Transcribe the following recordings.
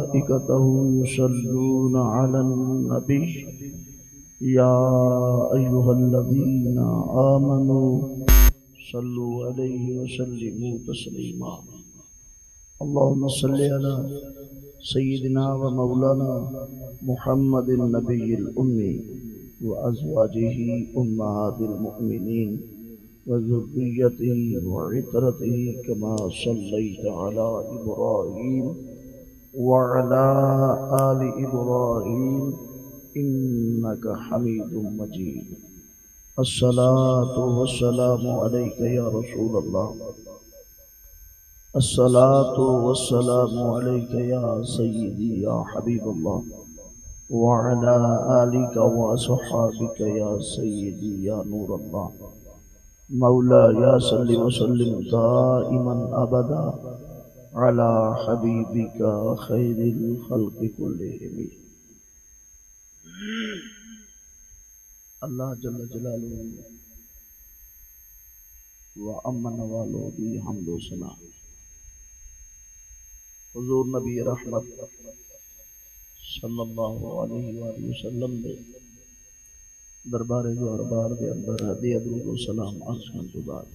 मलाइकतहु युसल्लूना Alan नबी या अय्युहल्लज़ीना आमनू सल्लु अलैहि वसल्लिमू तस्लीमा। अल्लाहुम्मा सल्लि अला सय्यिदिना व मौलाना मुहम्मदिन नबिय्यिल उम्मी व अज़वाजिही उम्महातिल मुमिनीन व ज़ुर्रिय्यतिही व इतरतिही कमा सल्लैता अला इब्राहीम व अला आलि इब्राहीम इन्नका हमीदुम मजीद। अस्सलातु वस्सलामु अलैका या रसूलल्लाह, अस्सलातु वस्सलामु अलैका या सय्यदी या हबीबल्लाह व अला आलिका व अस्हाबिका या सय्यदी या नूरल्लाह। मौला या सल्लि व सल्लिम दाइमन अबदा अला हबीबिका खैरिल खल्क़ि कुल्लिहिम। अल्लाह जल्ल जलालुहु व अम्मन वालो दी हम्दो सना हुजूर नबी रहमत सल्लल्लाहु अलैहि वसल्लम दे दरबारे दरबार दे अंदर हदी दुरूद सलाम अर्ज़ करने के बाद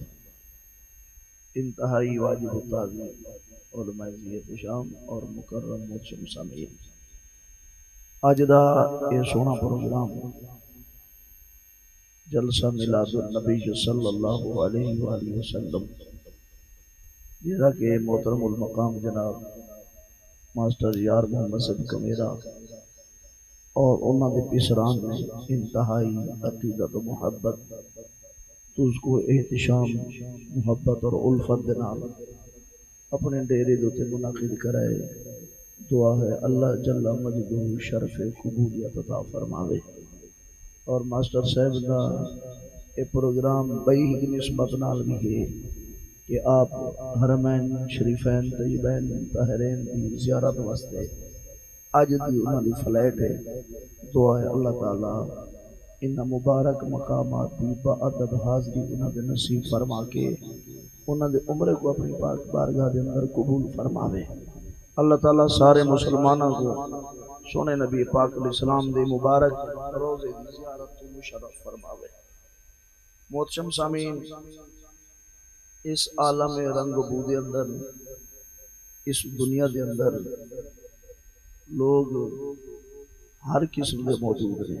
इंतहाई वाजिब ताज़ीम उलमा एहतशाम और मुकर्रम मोहतरम सामीन, अज दा ये सोहना प्रोग्राम जलसा मिलादुन नबी सल्लल्लाहु अलैहि वसल्लम जिहदा के मोहतरमुल मकाम जनाब मास्टर यार मोहम्मद सब कमेरा और उन्होंने पिसरान ने इंतहाई अकीदत मुहब्बत तुझको एहतशाम मुहब्बत और उल्फत के नाल अपने डेरे दे उत्ते मुनाकिद कराए। दुआ है अल्लाह जल्ला मजदूर शरफ कबूलियत अता फरमावे और मास्टर साहब का ये प्रोग्राम बई ही निस्बत नाल भी है कि आप हरमैन शरीफैन तय्यबैन ताहिरैन की ज़ियारत वास्ते अज दी उन्होंने फ्लैट है। दुआ है अल्लाह ताला इन मुबारक मकामात की बाअदब हाज़री उन्होंने नसीब फरमा के उन्होंने उम्र को अपनी पाक बारगाह के अंदर कबूल फरमावे। अल्लाह ताला सारे मुसलमानों को सोने नबी पाक अलैहिस्सलाम दे मुबारक रोज़े दी ज़ियारत तो मुशर्रफ फरमावे। मोहतरम सामीन, इस आलम रंग बू दे अंदर इस दुनिया के अंदर लोग हर किस्म के मौजूद ने,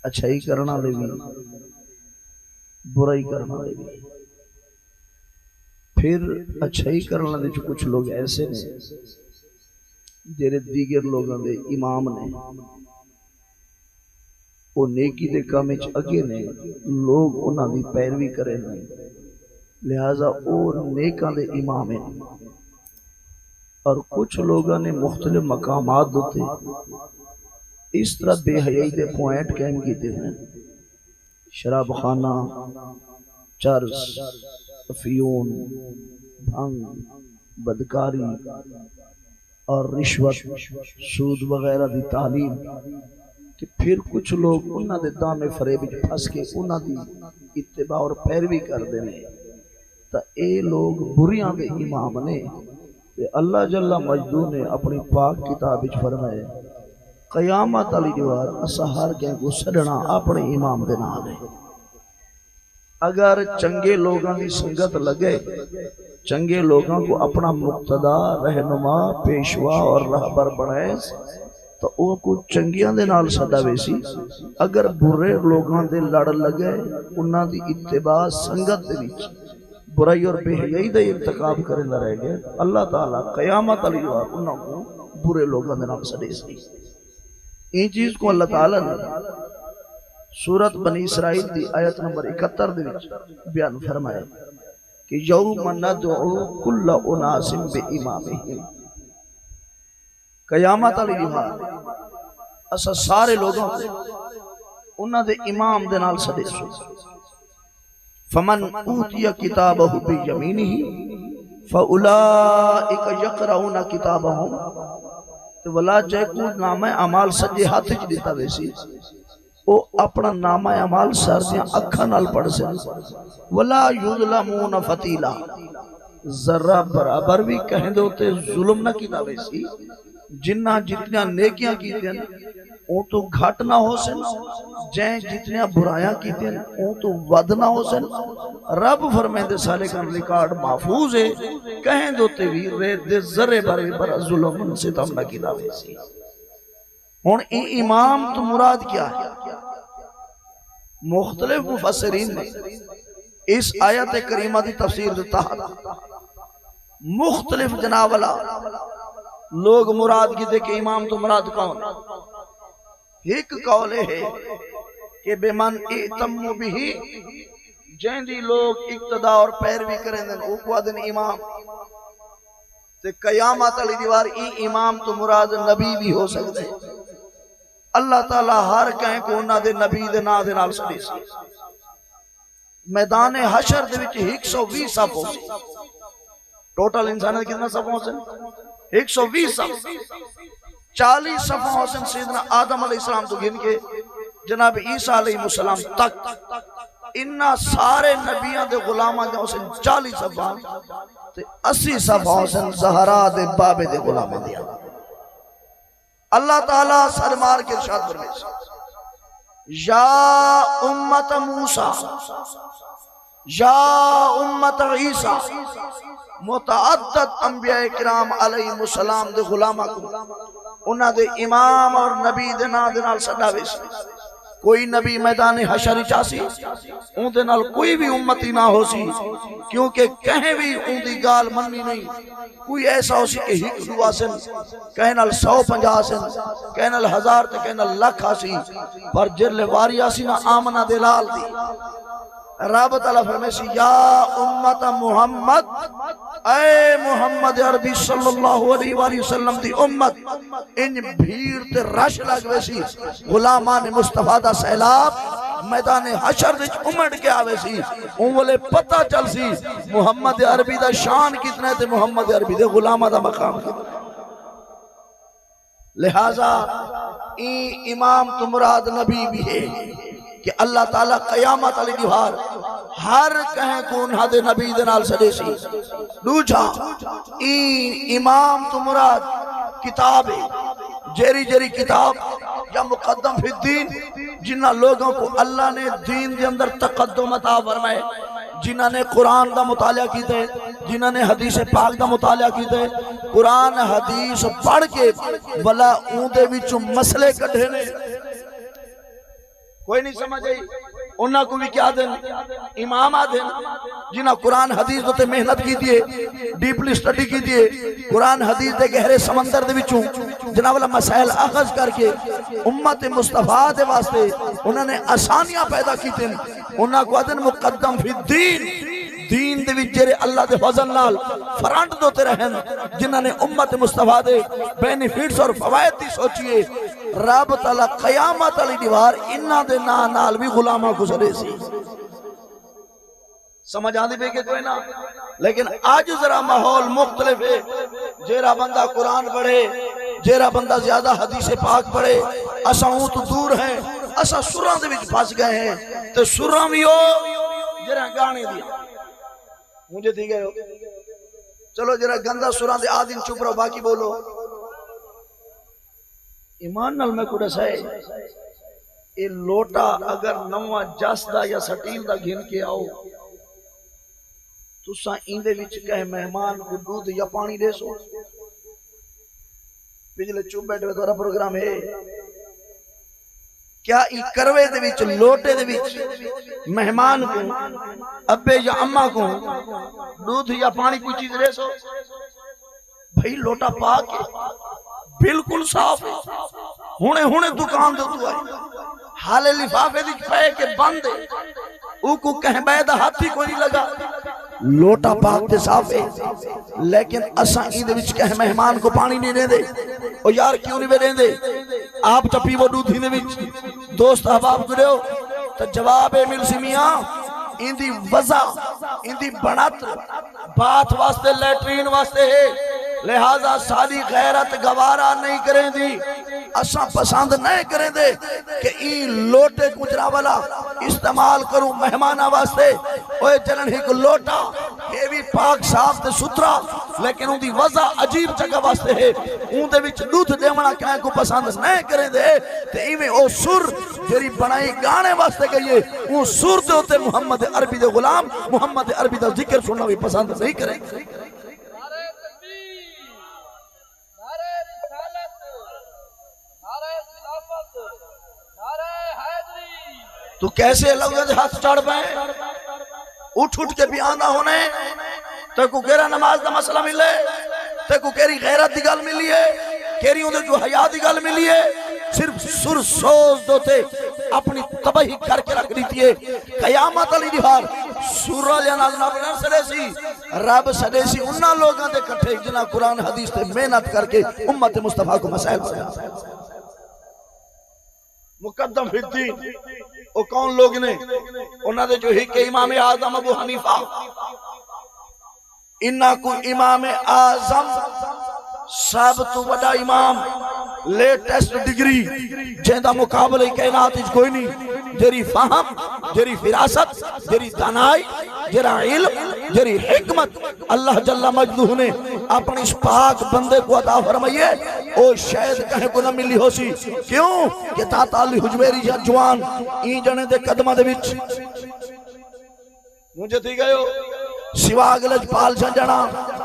अच्छाई करने वाले भी बुराई करने वाले भी। फिर अच्छाई करने वाले कुछ लोग ऐसे ने जेरे दीगर लोगों के इमाम ने, वो नेकी के काम अगे ने, लोग उन्होंने पैरवी करे ने, लिहाजा वो नेकां दे इमाम है। और कुछ लोगों ने मुख्तलिफ मकामात उत्ते इस तरह बेहयाई के पॉइंट कायम किए हैं, शराब खाना, चर्स, अफीम, भंग, बदकारी और रिश्वत, सूद वगैरह की तालीम कि फिर कुछ लोग उन्होंने दामे फरेब फस के उन्होंने इत्तिबा और पैरवी करते हैं। तो ये लोग बुरियां के इमाम ने। अल्लाह जल्ला मजदूर ने अपनी पाक किताब फरमाए कयामत वाली दीवार असा हर के को छड़ना अपने इमाम के नाल है। अगर चंगे लोगों की संगत लगे, चंगे लोगों को अपना मुक्तदा, रहनुमा, पेशवा और रहबर बनाए तो वो कुछ चंगियां दे नाल सदावे सी। अगर बुरे लोगों के लड़ लगे, उन्हां दी इत्तिबा संगत दे विच बुराई और बेहयाई का इंतकाब करना रह गया, अल्लाह ताला कयामत वाली दीवार उन्होंने बुरे लोगों के नाल सदे सी। ये चीज को अल्लाह ताला ने सूरत बनी इसराइल की आयत नंबर 71 दे विच बयान फरमाया कि यौम नदउ कुल्ल उनासिम बिइमामिहिम। कयामत वाली दीवार असा सारे लोगों को उन्हां दे इमाम दे नाल सदे सो। फमन ऊतिया किताबहु बियमीनिही फउलाइका यक़रऊना किताबहुम। तो वला जैकू नामा अमाल सज्जे हाथ च दिता वैसी वो अपना नामा अमाल सर दियां अखां नाल पढ़ सन। वला युज़लमून फतीला, जरा बराबर भी कहें दो ते जुल्म ना कीता वैसी जिन्ना जितनियां नेकियां कीतियां ओ तो घट ना हो सन जै जितनियां बुराइयां कीतियां ओ तो वध ना हो सन। रब फरमांदे सारे का रिकॉर्ड महफूज है कहें दो ते भी रे दे जरे बारे पर जुल्म सितम ना कीता वैसी। हुण ई इमाम तो मुराद क्या है? मुख्तलिफ मुफस्सिरीन ने इस आयत करीमा की तफसीर देता मुख्तलिफ जनाब वाला लोग मुराद की देखे इमाम तो मुराद कौन? एक कौल है कि बेमन इतम्मु बिही जैंदी लोग इक्तदा और पैरवी करें ओ को दिन इमाम ते कयामत वाली दीवार ई इमाम तो मुराद नबी भी हो सकते। अल्लाह ताला हर कहीं को उन्हां दे नबी दे नाम दे नाल सदी सी। मैदान हशर दे विच 120 सफ हो टोटल इंसान दे कितना सफ हो सन? 120 सफ। 40 सफ हो सन सैयदना आदम अलैहिस्सलाम तो गिन के जनाब ईसा अलैहिस्सलाम तक इन्ना सारे नबियां दे गुलामां दे सन 40 सफ ते 80 सफ हो सन ज़हरा दे बाबे दे गुलामां दे। अल्लाह ताला सर मार के इरशाद फरमाए या उम्मत मूसा या उम्मत ईसा मुतअद्दद अंबिया किराम अलैहिस्सलाम दे गुलामा को उन्हां दे इमाम और नबी दे नाम दे नाल सदावे। कोई नबी मैदान हशर चासी उनदे नाल कोई भी उम्मती ना हो सी क्योंकि कहीं भी उनदी गाल मननी नहीं। कोई ऐसा हो सी कि हिक दुआ सन कहीं नाल 150 सन कहीं नाल 1000 ते कहीं नाल लाख आसी पर जिरले वारी आसी ना आमना दे लाल दी रब ताला फरमासी या उम्मत मुहम्मद ऐ मुहम्मद अरबी सल्लल्लाहु अलैहि वसल्लम दी उम्मत इन भीड़ ते रश लग वैसी गुलामान मुस्तफा दा सैलाब मैदान हशर विच उमड़ के आवे सी उंगले पता चल सी मुहम्मद अरबी दा शान कितना है ते मुहम्मद अरबी दे गुलामा दा मकाम कितना। लिहाजा ई इमाम तो मुराद नबी भी है कि अल्लाह ताला कयामत वाली दीवार हर कहें को उन्हां दे नबी दे नाल सदेसी। दूजा ई इमाम तो मुराद किताब है जेरी जेरी किताब या मुकद्दम फिद दीन जिन्ना लोगों को अल्लाह ने दीन के अंदर तकद्दुम अता फरमाए जिन्हां ने कुरान दा मुताला कीता है जिन्हां ने हदीस पाक दा मुताला कीता है कुरान हदीस पढ़ के भला उहदे विचों मसले कढे ने कोई नहीं समझ आई उन्हां को भी क्या देन इमाम आ देन जिन्हां कुरान हदीस ते मेहनत की दिए डीपली स्टडी की दिए कुरान हदीस दे गहरे समंदर दे विचों जनाब वाला मसाइल अखज करके उम्मत मुस्तफा दे वास्ते उन्होंने आसानियां पैदा की थी। उन्हां को आदन मुकद्दम फिद दीन दीन दे विच जेरे अल्लाह दे फजल नाल फ्रंट दोते रहन जिन्हां ने उम्मत मुस्तफा दे बेनिफिट्स और फवायद दी सोचिए रब ताला कयामत वाली दीवार इन्हां दे नाल भी गुलामा गुजरे सी। समझ आंदी पे के कोई ना लेकिन आज जरा माहौल मुख्तलिफ है। जेरा बंदा कुरान पढ़े जेरा बंदा ज्यादा हदीस पाक पढ़े असा तो दूर है असा सुरां दे विच फस गए हैं ते सुरां भी हो जरा गाने दी मुझे दी गए हो चलो जरा गंदा सुरां दे आदिन चुप रहो बाकी बोलो। ईमान नाल मैं को दसाए ये लोटा अगर नवा जसदा या सटील दा घिन के आओ तुसा इंदे विच कहे मेहमान को दूध या पानी दे सो पिछले चुप बैठे थोड़ा प्रोग्राम है क्या ई करवे दे विच लोटे दे विच मेहमान को अब्बे या अम्मा को दूध या पानी कोई चीज दे सो भाई लोटा पा के बिल्कुल साफ हुने हुने दुकान दे तू आई हाले लिफाफे दी पे के बंद ऊ को कह बैदा हाथ ही कोई नहीं लगा लोटा पाक ते साफ है लेकिन असा इंदे विच कह मेहमान को पानी नहीं देंदे ओ यार क्यों नहीं देंदे आप चपी वो दूध इंदे विच दोस्त अहबाब जुड़ो तो जवाब है मिल सिमिया इंदी वजह इंदी बनत बात वास्ते लैट्रीन वास्ते है लिहाजा सारी गैरत गवारा नहीं करें दी, असा पसंद नहीं करें दे कि ई लोटे गुजरा वाला इस्तेमाल करूं मेहमाना वास्ते। ओए चलन एक लोटा ये भी पाक साफ ते सुथरा, लेकिन उनकी वजह अजीब जगह वास्ते है, उनके विच दूध देवना कहीं को पसंद नहीं करें दे। ते इवें ओ सुर जेरी बनाई गाने वास्ते गई है, वो सुर दे होते मुहम्मद अरबी दे गुलाम मुहम्मद अरबी दा जिक्र सुनना भी पसंद नहीं करें। तू कैसे लफ्ज़ हाथ चढ़ पाए, उठ उठ के बयान ना होने, ते को केरा नमाज का मसला मिले, ते को केरी गैरत की गल मिली है, केरी उहदे जो हया की गल मिली है, सिर्फ सुर सोच दोते अपनी तबाही करके रख दी है। कयामत वाली दिहार सुर वाले नाल ना बन सदेसी, रब सदेसी उन्हां लोगां दे इकट्ठे जिन्हां कुरान हदीस ते मेहनत करके उम्मत मुस्तफा को मसाइल बताया। मुकद्दम फिद्दीन ओ कौन लोग ने, उन्हां दे जो हिक इमाम आजम अबू हनीफा, इन्ना को इमाम आजम सब तो बड़ा इमाम, लेटेस्ट डिग्री जेंदा मुकाबले कायनात विच कोई नहीं, जेरी फहम जेरी फिरासत जेरी दानाई जेरा इल्म जेरी हिकमत अल्लाह जल्ला मजदूह ने अपने इस पाक बंदे को अता फरमाइए, ओ शायद कहीं को न मिली हो सी। क्यों कि ताता अली हुजवेरी या जवान ई जने दे कदमां दे विच मुझे थी गयो सिवा अगलजपाल झंझणा,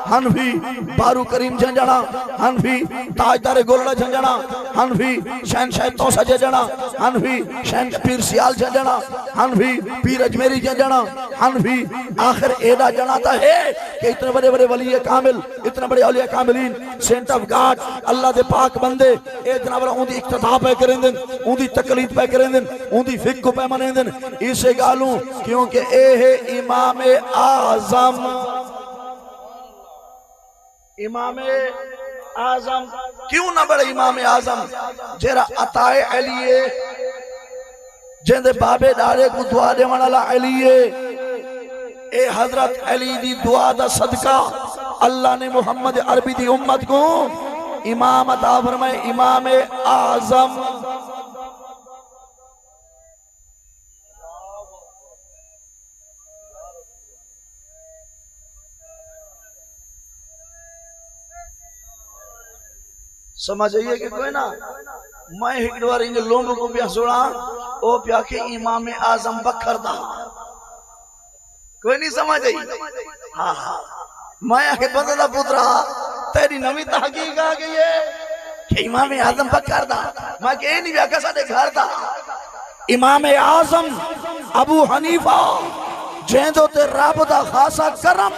हनफी बारू करीम झंझणा, हनफी ताजदार गोलड़ा झंझणा, हनफी शहनशाह तौसा झंझणा, हनफी शहन पीर सियाल झंझणा, हनफी पीर अजमेरी झंझणा, हनफी आखिर एडा जनाता है कि इतने बड़े बड़े वली कामिल, इतने बड़े औलिया कामिलीन, सेंट ऑफ गॉड अल्लाह दे पाक बंदे ए जनाब उनकी इक्तदा पे करें दिन, उनकी तकलीद पे करें दिन, उनकी फिक को पे मने दिन, इसे गालूं क्योंकि ए है इमाम आज़म, इमाम आजम। क्यों ना बड़े इमाम आजम जेरा अताए अलीए जेंदे बाबे दादे को दुआ देवन वाला अलीए, ए हजरत अली दी दुआ दा सदका अल्लाह ने मुहम्मद अरबी दी उम्मत को इमाम अता फरमाए, इमाम आजम। समझ आइए कि कोई ना, मैं एक बार इन लोगों को भी सुना ओ प्या के इमाम आजम बखर दा, कोई नहीं समझ आई। हाँ हाँ मैं आके बदला पुत्रा तेरी नवी तहकीक आ गई है कि इमाम आजम बखर दा, मैं के नहीं व्याख्या साडे घर दा। इमाम आजम अबू हनीफा जेंदो ते रब दा खासा करम,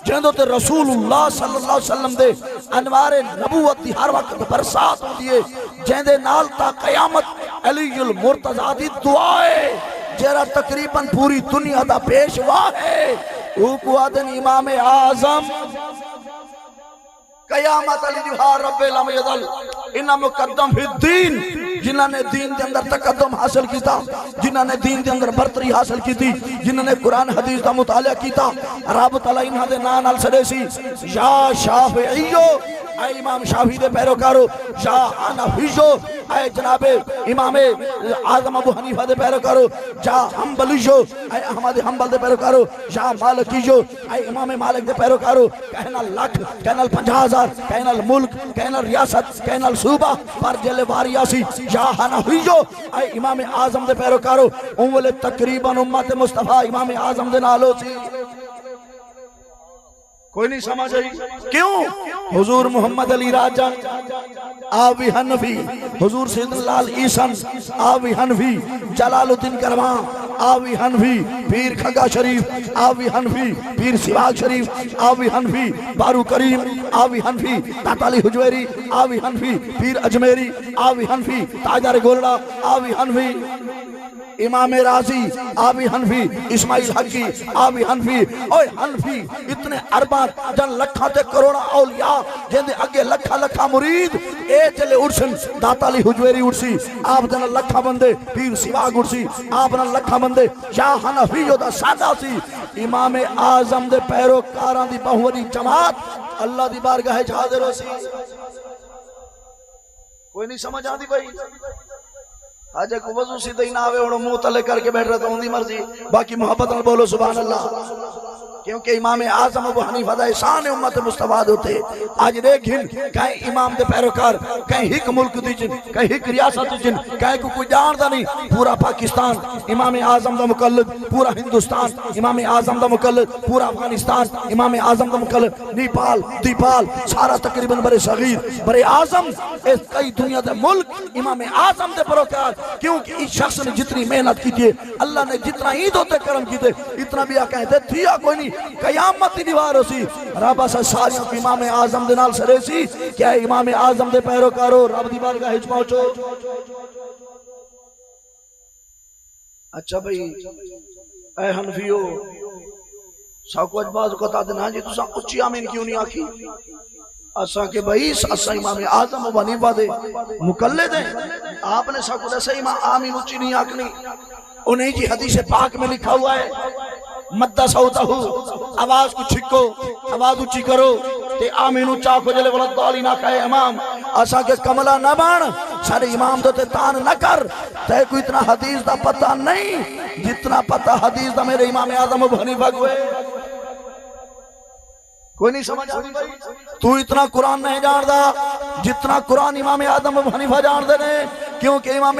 जेंदो ते रसूलुल्लाह सल्लल्लाहु अलैहि वसल्लम दे अनवारे नबूवत दी हर वक्त बरसात होती है, जेंदे नाल ता कयामत अलीयुल मुर्तजा दी दुआ है जेरा तकरीबन पूरी दुनिया दा पेशवा है, वो को आदन इमाम आजम। कयामत अली दिहार रब्बिल अमयदल इन्ना मुकद्दम फिद्दीन, जिन्हां ने दीन के अंदर तकद्दुम हासिल किया, जिन्हां ने दीन के अंदर बरतरी हासिल की थी, जिन्हां ने कुरान हदीस का मुताला किया, रब तआला इन्हां दे नाम नाल सदेसी या शाफिईयो ऐ इमाम शाफी दे पैरोकारो, या हनफीयो ऐ जनाबे इमाम आजम अबू हनीफा दे पैरोकारो, या हंबलियो ऐ अहमद हंबल दे पैरोकारो, या मालिकियो ऐ इमाम मालिक दे पैरोकारो, कहना लाख कहना 50,000 कहना मुल्क कहना रियासत कहना सूबा पर जले वारियासी, या हनफीयो ऐ इमाम आजम दे पैरोकारो, उम्मत तकरीबन उम्मत मुस्तफा इमाम आजम दे नालो सी। कोई नहीं समझ आई क्यों? हुजूर मोहम्मद अली राजा आवी हनफी, हुजूर सैयदना लाल ईसन आवी हनफी, जलालुद्दीन करवा आवी हनफी, पीर खगा शरीफ आवी हनफी, पीर सिवाग शरीफ आवी हनफी, बारू करीम आवी हनफी, ताताली हुजवेरी आवी हनफी, पीर अजमेरी आवी हनफी, ताजदार गोलड़ा आवी हनफी, इमाम राजी आवी हनफी, इस्माइल हकी आवी हनफी। ओए हनफी इतने अरबा जन लखा ते करोड़ा औलिया जेंदे अगे लखा लखा मुरीद ए चले उर्सन, दाताली हुजवेरी उर्सी आप जन लखा बंदे, पीर सिवाग उर्सी आप जन लखा मंदे या हनफियो दा सादा सी इमाम आजम दे पैरोकारां दी बहुवरी जमात अल्लाह दी बारगाह च हाजिर होसी। कोई नहीं समझ आती भाई आज को वजू सीधे ही ना आवे हुण मुंह तले करके बैठ रहा तो उनकी मर्जी बाकी मोहब्बत नाल बोलो सुभान अल्लाह क्योंकि इमाम आजम अबू हनीफा दा शान उम्मत मुस्तफा होते आज देखिन कहीं इमाम दे पैरोकार कहीं हिक मुल्क दी जिन कहीं हिक रियासत दी जिन कहीं को कोई जानदा नहीं पूरा पाकिस्तान इमाम आजम दा मुकल्लिद पूरा हिंदुस्तान इमाम आजम दा मुकल्लिद पूरा अफगानिस्तान इमाम आजम दा मुकल्लिद नेपाल दीपाल सारा तकरीबन बड़े सगीर बड़े आजम इस कई दुनिया दे मुल्क इमाम आजम दे पैरोकार क्योंकि इस शख्स ने जितनी मेहनत की थी अल्लाह ने जितना ईद होते करम की थे इतना भी कहते थिया कोई नहीं कयामत की दीवार होसी रब असा सारियों को इमाम आजम दे नाल सरेसी क्या इमाम आजम दे पैरोकारो रब दी बारगाह विच पहुंचो। अच्छा भाई ऐ हनफियो साको अज बाज को ता ना जी तुसा उच्ची आमीन क्यों नहीं आखी असा के भाई असा इमाम आजम अबू हनीफा दे मुकल्लिद हैं आपने साको दसा इमाम आमीन उच्ची नहीं आखनी उन्हीं की हदीस पाक में लिखा हुआ है मद्दा सौतहु आवाज को छिको आवाज ऊंची करो ते आमीन ऊंचा को जले वाला दाली ना कहे इमाम असा के कमला ना बन सारे इमाम तो ते तान न कर ते को इतना हदीस दा पता नहीं जितना पता हदीस दा मेरे इमाम आजम अबू हनीफा को है। कोई नहीं समझ आती भाई तू इतना कुरान नहीं जानदा जितना कुरान इमाम आजम अबू हनीफा जानते ने क्योंकि इमाम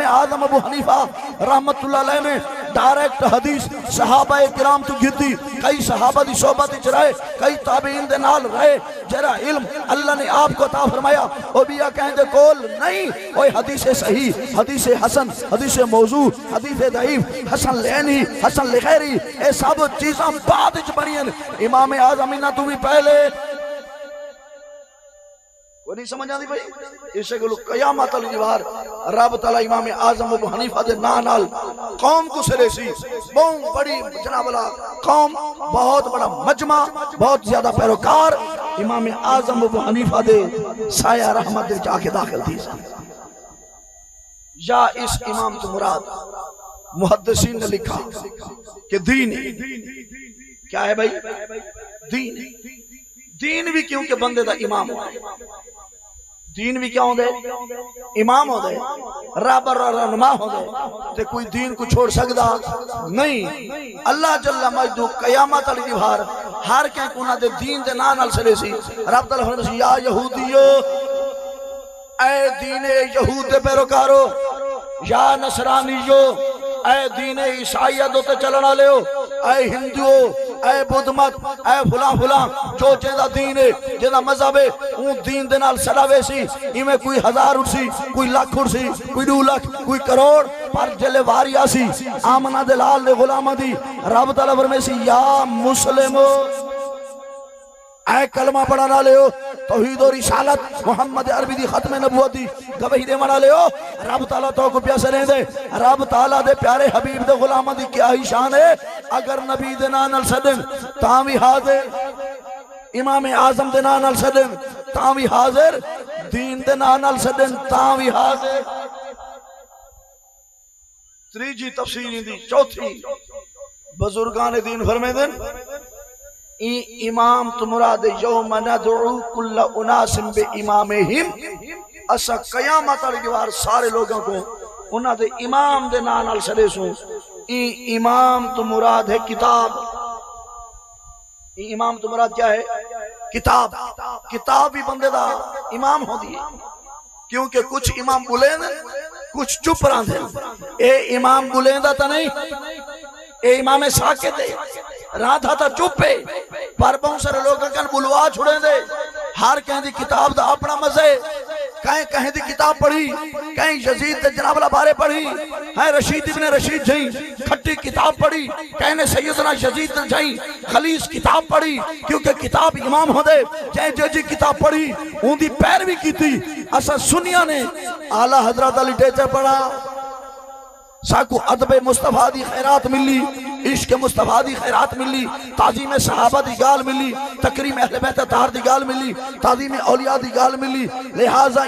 आजम अबू हनीफा रहमतुल्लाह अलैह ने डायरेक्ट हदीस सहाबा किराम तो गिद्दी कई सहाबा दी सोहबत विच रहे कई ताबीन दे नाल रहे जरा इल्म अल्लाह ने आपको अता फरमाया ओ बिया कहंदे कोल नहीं ओए हदीस सही हदीस हसन हदीस मौजू हदीस दईफ हसन लैनी हसन लिगैरी ए सब चीज़ां बाद विच बणियां इमाम आजम इना तू भी पहले वो नहीं समझ आती भाई इसे को कयामत वाली दीवार रब तआला इमाम आजम अबू हनीफा दे नाम नाल कौम को सरेसी बहुत बड़ी जनाबला कौम बहुत बड़ा मजमा बहुत ज्यादा पैरोकार इमाम आजम अबू हनीफा दे साया रहमत दे जाके दाखिल थी या इस इमाम तो मुराद मुहद्दिसीन ने लिखा कि दीन क्या है भाई दीन दीन भी क्योंकि बंदे दा इमाम हो दीन भी क्या होंदे इमाम होंदे राबर रहनुमा होंदे ते कोई दीन को छोड़ सकदा नहीं अल्लाह जल्ला मजदू कयामत वाली दीवार हर के कोना दे दीन दे नाम नाल सरे सी रब तआला फरमांदा या यहूदियो ऐ दीन यहूद दे पैरोकारो या नसरानियो ऐ दीन ईसाईयत ते चलण वालेओ ऐ हिंदुओ ऐ बुद्ध मत ऐ फुला फुला जो जेदा दीन है जेदा मजहब है उ दीन दे नाल सड़ावे सी इवें कोई 1000 उठसी कोई लाख उठसी कोई 2 लाख कोई करोड़ पर जले वारी आसी आमना दे लाल दे गुलामा दी रब तआला फरमासी या मुस्लिमो ऐ कलमा पढ़ाने वाले हो तौहीद और रिसालत मोहम्मद अरबी दी खत्म नबूवत दी गवाही दे वाले हो रब तआला तो को प्यासे ने दे रब तआला दे प्यारे हबीब दे गुलामा दी क्या ही शान है अगर नबी दे नाम नाल सदन तां भी हाजिर इमाम आजम दे नाम नाल सदन तां भी हाजिर दीन दे नाम नाल सदन तां भी हाजिर। तीजी तफसीर दी चौथी बुजुर्गान ने दीन फरमाते इमाम तो मुराद यौम नदउ कुल्ल उनासिम बि इमामिहिम असा कयामत वाली दीवार सारे लोगों को उन्हां दे इमाम दे नाम नाल सदेसू इमाम तो मुराद है किताब इमाम तो मुराद क्या है किताब किताब भी बंदे दा इमाम होती है क्योंकि कुछ इमाम बुलेंद कुछ चुप रहंदे ए इमाम बुलेंदा तो नहीं ए इमाम साकित है राधा तो चुप है पर बहुत सारे लोग बुलवा छुड़े दे हर कहीं दी किताब दा अपना मजे कहीं कहीं दी किताब पढ़ी कहीं यजीद दे जनाबला बारे पढ़ी है रशीद इब्न रशीद जई खट्टी किताब पढ़ी कहीं ने सैयदना यजीद जई खलीस किताब पढ़ी क्योंकि किताब इमाम होंदे जे जी किताब पढ़ी उनकी पैरवी की असा सुनिया ने आला हजरत लिटरेचर पढ़ा साकू अदब मुस्तफा दी खैरात मिली इश्क मुस्तफा दी खैरात मिली, ताजीम सहाबा दी गाल मिली, तकरीम अहले बैत तार दी गाल मिली, ताजीम औलिया दी गाल मिली। लिहाजा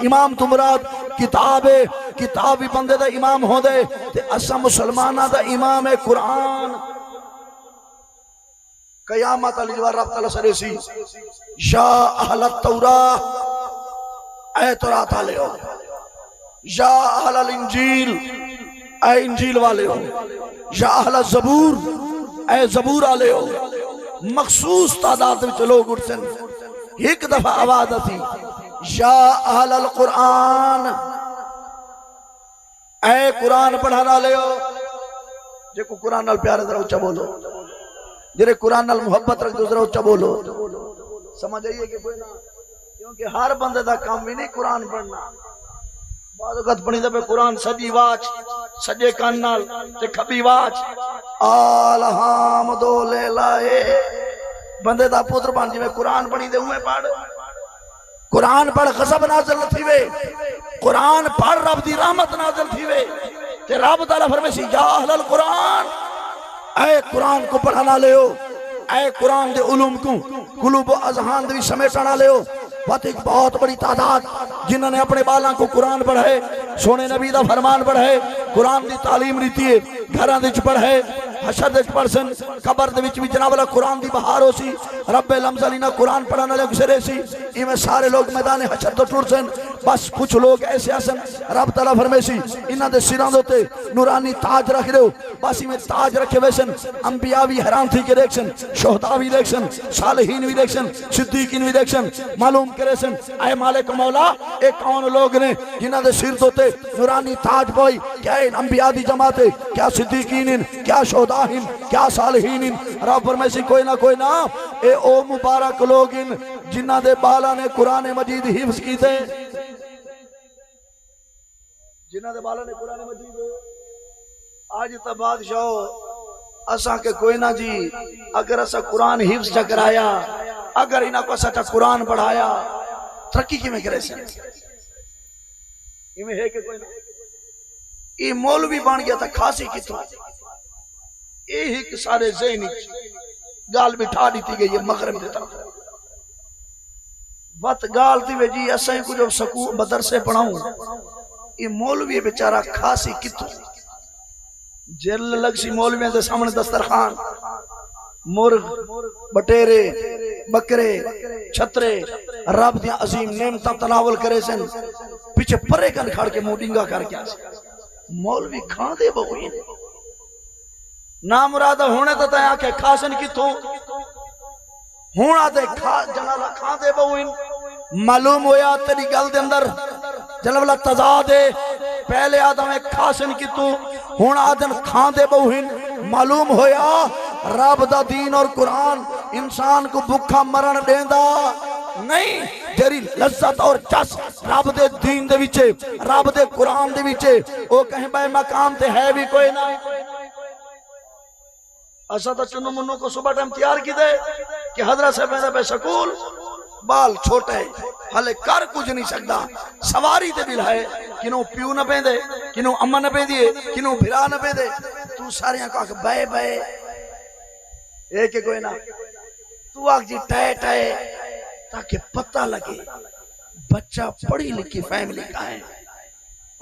इमाम तुमराद किताब है, किताब भी बंदे दा इमाम होंदे ते असा मुसलमाना दा इमाम है कुरान। कयामत अली जवार रब तआला सरेसी या अहल तौरा ऐ तौरात वाले हो, या अहल इंजील ऐ इंजील वाले हो, या अहल ज़बूर ऐ ज़बूर वाले हो। मखसूस तादाद विच लोग उठसन, एक दफा आवाज आती या अहल कुरान ऐ कुरान पढ़ाने वाले हो। जेको कुरान नाल प्यार जरा उच्चा बोलो, जेरे कुरान नाल मुहब्बत रख दो जरा उच्चा बोलो। समझ आइए कि कोई ना, क्योंकि हर बंदे का काम भी नहीं कुरान पढ़ना। बाद वक्त पढ़ी दे कुरान सजी वाच सजे कान नाल ते खबी वाच अलहमदो ले लाए बंदे दा पुत्र बन जिवें कुरान पढ़ी दे उवें पढ़। कुरान पढ़ गज़ब नाज़िल थीवे, कुरान पढ़ रब दी रहमत नाज़िल थीवे। ते रब तआला फरमाइसी या अहलल कुरान ऐ कुरान को पढ़ाने वाले हो, ऐ कुरान दे उलूम को कुलूब अज़हान दे समेटने वाले हो। बात एक बहुत बड़ी तादाद जिन्होंने अपने बालों को कुरान पढ़े, सोने नबी दा फरमान पढ़े, कुरान दी तालीम रीती है घरां दे पढ़े, हशर दे पढ़सन, कबर दे विच भी जनाब वाला कुरान दी बहार हो सी। रब्बे लमज़लीना कुरान पढ़ने वाले गुजरे सी, इवें सारे लोग मैदान हशर तो टुरसन। बस कुछ लोग ऐसे आसन रब तआला फरमाइसी इन्हां दे सिरां दे उत्ते नूरानी ताज रख दो। बस इवें ताज रखे वैसन अंबिया भी हैरान थी के देखसन, शोहदा भी देखसन, सालिहीन भी देखसन, सिद्दीकीन भी देखसन। मालूम करे सन ऐ मालिक मौला ए कौन लोग ने जिन्हां दे सिर दे उत्ते नूरानी ताज पोई। क्या इन अंबिया दी जमात है, क्या सिद्दीकीन, क्या शोहदा, क्या सालिहीन। रब फरमाइसी कोई ना ए ओ मुबारक लोग इन जिन्हां दे बाला ने कुरान मजीद हिफ्ज कीते, जिन्हां दे बाला ने कुरान मजीद। आज तो बादशाह असा के कोई ना जी, अगर असा कुरान हिफ्ज च कराया, अगर इन्हां को असा कुरान पढ़ाया, तरक्की किवें करे सन? इवें है कि कोई ना, ये मौलवी बन गया था खासी किथों। यही कि सारे ज़हन गाल बिठा दी गई है मगरब की तरफ। वत गाल थी वे जी असा कुछ स्कूल मदरसे पढ़ाऊं, ये मौलवी बेचारा खासी किथों जेल लग सी। मौलवियों के सामने दस्तरखान, मुर्ग, बटेरे, बकरे, छतरे, रब दी अजीम नेमत तनावल करे सन। पीछे परे कन खड़ के मुंह डिंगा करके मौलवी खा दे बहु ना मुराद होने तो तय आके खासन किथों होना दे खा जनाला खा दे बहु। मालूम होया तेरी गल दे अंदर जलवला तजाद है। पहले आदम एक खासन किथों हुण आदम खा दे बहु। मालूम होया रब दा दीन और कुरान इंसान को भुखा मरण देंदा नहीं। तेरी लज्जत और चस रब दे दीन दे विचे, रब दे कुरान दे विचे, ओ कहीं बे मकाम ते है भी कोई ना। असा तो चुनो मुन्नो को सुबह टाइम तैयार की दे कि हजरत से पे स्कूल, बाल छोटे हले कर कुछ नहीं सकता, सवारी ते बिल है किनू प्यू न पेंदे, किनू अम्मा न पेंदी, किनू भिरा न पेंदे। तू सारियां को आख बे बे एक कोई ना, तू आख जी टय टय, ताकि पता लगे बच्चा पढ़ी लिखी फैमिली का है।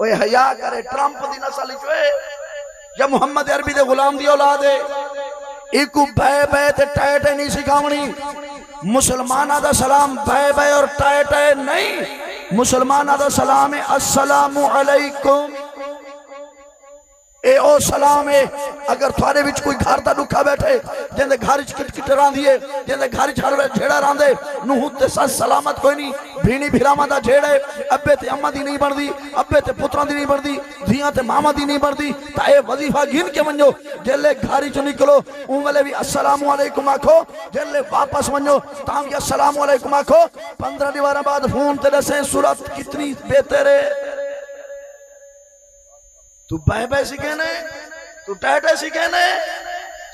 ओए हया करे ट्रंप दी नस्ल चोए या मुहम्मद अरबी दे गुलाम दी औलाद है। एक बे बे ते टय टय नहीं सिखावनी। मुसलमाना दा सलाम बे बे और टय टय नहीं। मुसलमाना दा सलाम है अस्सलामु अलैकुम। ए ओ सलाम है। अगर थारे विच कोई घर दा दुखा बैठे, जिंदे घर च किटकिट रांदी है, जिंदे घर च झेड़ा रांदे, नूह ते सस सलामत कोई नहीं। भीनी भिरावां दा झेड़ा है, अब्बे ते अम्मा दी नहीं बनदी, अब्बे ते पुत्रां दी नहीं बनदी, धियां ते मामा दी नहीं बनदी। ता ए वजीफा गिन के वंजो, जेले घर च निकलो उन वेले भी अस्सलामु अलैकुम आखो, जेले वापस वंजो तां भी अस्सलामु अलैकुम आखो। 15 दीवारां बाद फोन ते दसे सूरत कितनी बेहतर है। तू बाय बाय सीखे ने, तू टैटे सीखे ने,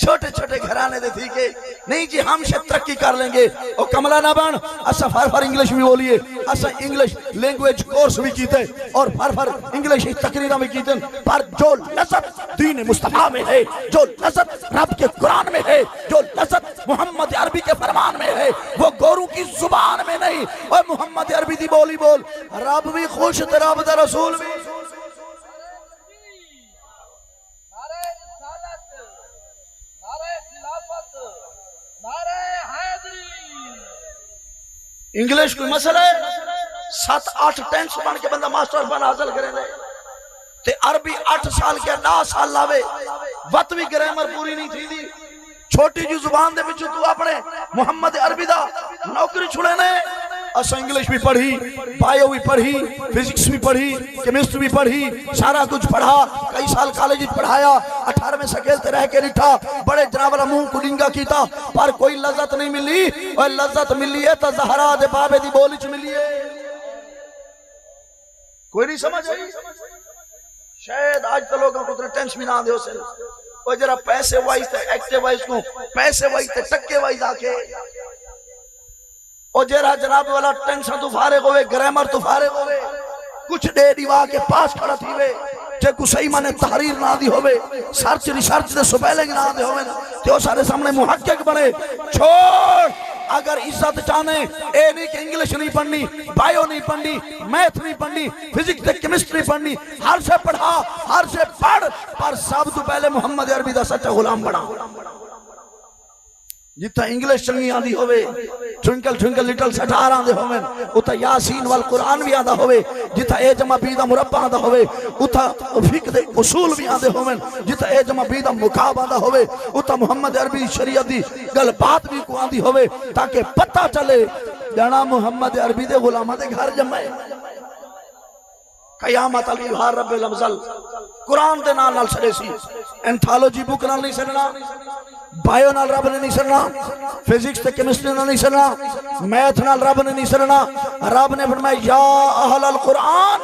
छोटे छोटे घराने दे थी के नहीं जी हम से तरक्की कर लेंगे और कमला ना बन असा फर इंग्लिश भी बोलिए असा इंग्लिश लैंग्वेज कोर्स भी कीते और फर इंग्लिश तकरीरा भी कीते पर जो लज़्ज़त दीन मुस्तफा में है, जो लज़्ज़त रब के कुरान में है, जो लज़्ज़त मोहम्मद अरबी के फरमान में है, वो गोरू की जुबान में नहीं। और मोहम्मद अरबी दी बोली बोल रब भी खुश ते रब दा रसूल भी। इंग्लिश कोई मसला है 7-8 टेंस बन के बंदा मास्टर बन हासिल करे ते अरबी 8 साल के 10 साल लावे वत भी ग्रामर पूरी नहीं थी दी छोटी जी जुबान दे विच तू अपने मोहम्मद अरबी दा नौकरी छुड़े ने। असा इंग्लिश भी पढ़ी, बायो भी पढ़ी, फिजिक्स भी पढ़ी, केमिस्ट्री भी पढ़ी, सारा कुछ पढ़ा, कई साल कॉलेज पढ़ाया, 18वें सकेलते रह के रिठा, बड़े जनावरा मुंह कुलिंगा कीता पर कोई लज़्ज़त नहीं मिली। और लज़्ज़त मिली है तो ज़हरा दे बाबे दी बोली च मिली है। कोई नहीं समझ आई शायद आज तो लोगों को टेंशन भी ना दे और जरा पैसे वाइज एक्टिव वाइज को पैसे वाइज टक्के वाइज आके और जरा जनाब वाला टेंशन तो फारिग होवे, ग्रामर तो फारिग होवे, कुछ दे दीवा के पास खड़ा थी वे जे कुछ सही माने तहरीर ना दी होवे, सर्च रिसर्च दे स्पेलिंग ना दे होवे तो सारे सामने मुहक्किक बने। छोड़ अगर इज्जत चाहने ए नहीं कि इंग्लिश नहीं पढ़नी, बायो नहीं पढ़नी, मैथ नहीं पढ़नी, फिजिक्स ते केमिस्ट्री पढ़नी, हर से पढ़ा, हर से पढ़ पर सब तो पहले मोहम्मद अरबी दा सच्चा गुलाम बना। जितना इंग्लिश चंगी आंदी होवे, ट्विंकल ट्विंकल लिटिल स्टार आंदे होवे, उता यासीन वाल कुरान भी आंदा होवे, जिथा ए जमा बी दा मुरब्बा आंदा होवे, उता फिक्र दे उसूल भी आंदे होवे, जिथा ए जमा बी दा मुकाब आंदा होवे, उता मोहम्मद अरबी शरीयत दी गल बात भी को आंदी होवे ताकि पता चले जाना मोहम्मद अरबी दे गुलामा दे घर जमे। कयामत अली हार रब्बुल अज़ल कुरान दे नाल सड़े सी, एंथोलॉजी बुक नाल नहीं सड़ना, बायो नाल रब ने नहीं सड़ना, फिजिक्स ते केमिस्ट्री नाल नहीं सड़ना, मैथ नाल रब ने नहीं सड़ना। रब ने फरमाया या अहलल कुरान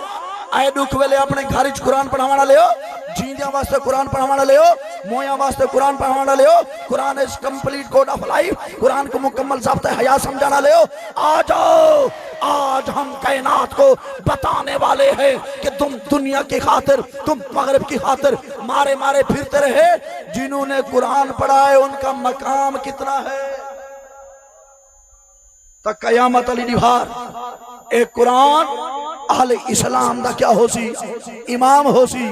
आए दुख वेले अपने घर च कुरान पढ़ावण वाले हो, जींदियां वास्ते कुरान पढ़ावण वाले हो, मोया वास्ते कुरान पढ़ावण वाले हो, Quran is complete code of life, Quran को मुकम्मल ज़ाब्ता हया समझाने वाले हो। आ जाओ आज हम कायनात को बताने वाले हैं कि तुम दुनिया की खातिर, तुम मगरिब की खातिर मारे मारे फिरते रहे, जिन्होंने कुरान पढ़ा है उनका मकाम कितना है। तक कयामत अली निभार एक कुरान अहले इस्लाम दा क्या हो सी, इमाम हो सी,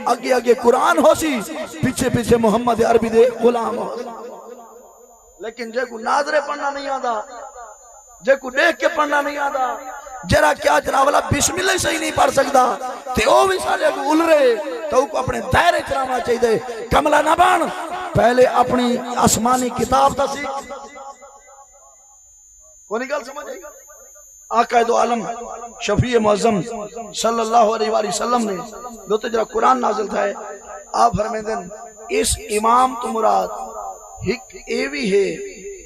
अगे अगे कुरान हो सी, पीछे पीछे मोहम्मद अरबी दे गुलाम हो। लेकिन जे को नाजरे पढ़ना नहीं आता, जे को देख के पढ़ना नहीं आता, जरा क्या जनाब वाला बिस्मिल्लाह सही नहीं पढ़ सकता ते ओ भी सारे को उलरे तो को अपने दायरे चलाना चाहिए। कमला ना बन, पहले अपनी आसमानी किताब दा सीख। कोई गल समझ आई? आका दो आलम शफी मुअज़्ज़म सल्लल्लाहु अलैहि वसल्लम ने दो तो जरा कुरान नाज़िल था है, आप फरमाते इस इमाम तो मुराद हिक ए भी है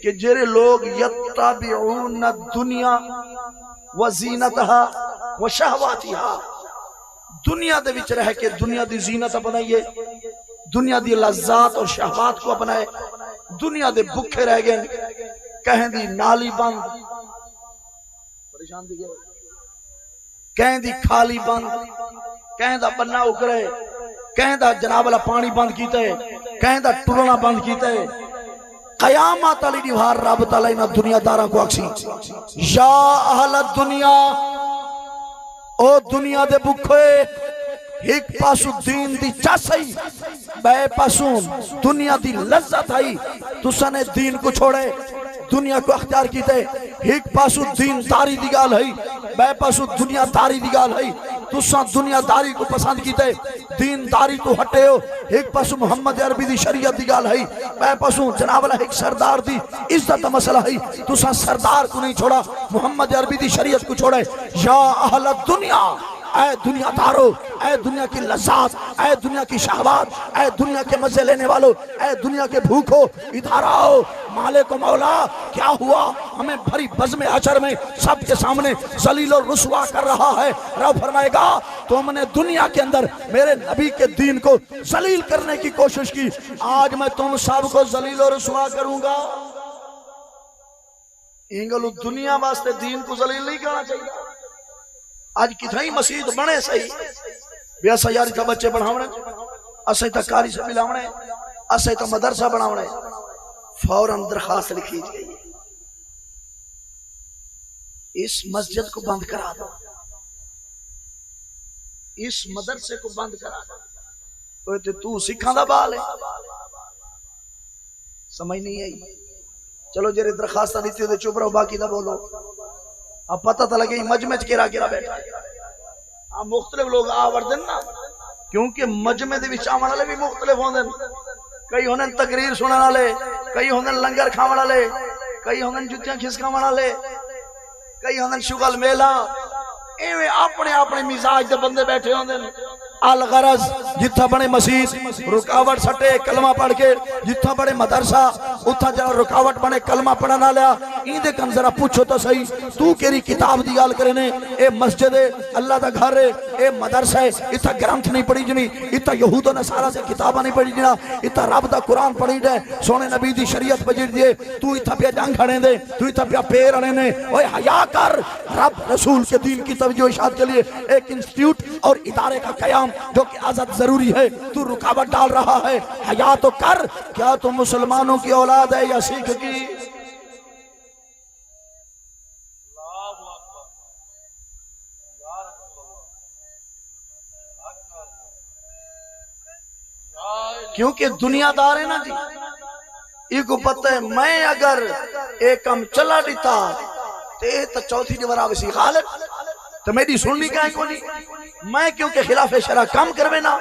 कि जेरे लोग यत्ताबिऊन दुनिया व ज़ीनतहा व शहवातिहा, दुनिया दे विच रह के दुनिया दी ज़ीनत अपनाइए, दुनिया दी लज़्ज़ात और शहवात को अपनाए, दुनिया दे भुखे रह गए, कहें दी नाली बंद, परेशान दी गए, कहें दी खाली बंद, कहें दा बन्ना उकरे, कहें दा जनाब वाला पानी बंद कीता है, कहें दा टुरना बंद कीता है। कयामत अली निभार रब तआला इना दुनियादारा को अक्सी या अहल दुनिया, ओ दुनिया दे भुखे, एक पासू दीन दी चस आई, बे पासू दुनिया दी लज्जत आई, तुसा ने दीन को छोड़े, दुनिया को अख्तियार कीते। एक पासू दीनदारी दी गाल है, बे पासू दुनियादारी दी गाल है, तुसा दुनियादारी को पसंद कीते, दीनदारी तो हटे हो। एक पासू मोहम्मद अरबी दी शरीयत दी गाल है, बे पासू जनाबला एक सरदार दी इज्जत दा मसला है, तुसा सरदार को नहीं छोड़ा, मोहम्मद अरबी दी शरीयत को छोड़े। या अहल दुनिया, ऐ दुनिया दारो, ऐ दुनिया की लज्जात, ऐ दुनिया की शहवात, ऐ दुनिया के मजे लेने वालों, ऐ दुनिया के भूखो, इधर आओ। मालिक मौला क्या हुआ, हमें भरी बज़्म हशर में सबके सामने जलील और रुसवा कर रहा है। रब फरमाएगा तुमने दुनिया के अंदर मेरे नबी के दीन को जलील करने की कोशिश की, आज मैं तुम सबको जलील और रुसवा करूंगा। इंगलू दुनिया वास्ते दीन को जलील नहीं करना चाहिए। आज कितनी मस्जिद बने सही, बेसा यार का बच्चे बढ़ावने, असै तक कारी से मिलावने, असै तो मदरसा बनावने, फौरन दरखास्त लिखी गई, इस मस्जिद को बंद करा दो, इस मदरसे को बंद करा दो। तो तू सिखा दा बाल है, समझ नहीं आई। चलो जेरे दरखास्त दी थी चुप रहो, बाकी ना बोलो। अब पता तो लगे मजमे च केरा केरा बैठा है। अब मुख्तलिफ लोग आवर्दन ना, क्योंकि मजमे दे विच आवन वाले भी मुख्तलिफ होंदे। कई होने तकरीर सुनने वाले, कई होने लंगर खावन वाले, कई होने जुतियां खिसकावन वाले, कई होने शुगल मेला, एवें अपने अपने मिजाज दे बंदे बैठे होंदे। अल गरज जिथा बने मस्जिद रुकावट सटे कलमा पढ़ के, जिथा बने मदरसा उथा जरा रुकावट बने कलमा पढ़न वाला। इंदे कन जरा पूछो तो सही, तू केरी किताब दी गल करे ने? ए मस्जिद है, अल्लाह दा घर है, ए मदरसा है, इथा ग्रंथ नहीं पढ़ी जनी, इथा यहूद नसारा से किताबा नहीं पढ़ी जना, इथा रब दा कुरान पढ़ी दे, सोने नबी दी शरीयत पढ़ी दे। तू इथा पे जंग खड़े दे, तू इथा पे पैर अने ने। ओए हया कर, रब रसूल के दीन की तवज्जो इशाद के लिए एक इंस्टीट्यूट और इदारे का कयाम जो कि आजाद जरूरी है, तू रुकावट डाल रहा है। हया तो कर, क्या तू मुसलमानों की औलाद है या सिख की? क्योंकि दुनियादार है ना जी, इको पता है मैं अगर एक कम चला दिता तो चौथी दीवार आवेसी खालिक तो मेरी सुननी क्या कोनी। मैं क्योंकि खिलाफ शरा कम करवे ना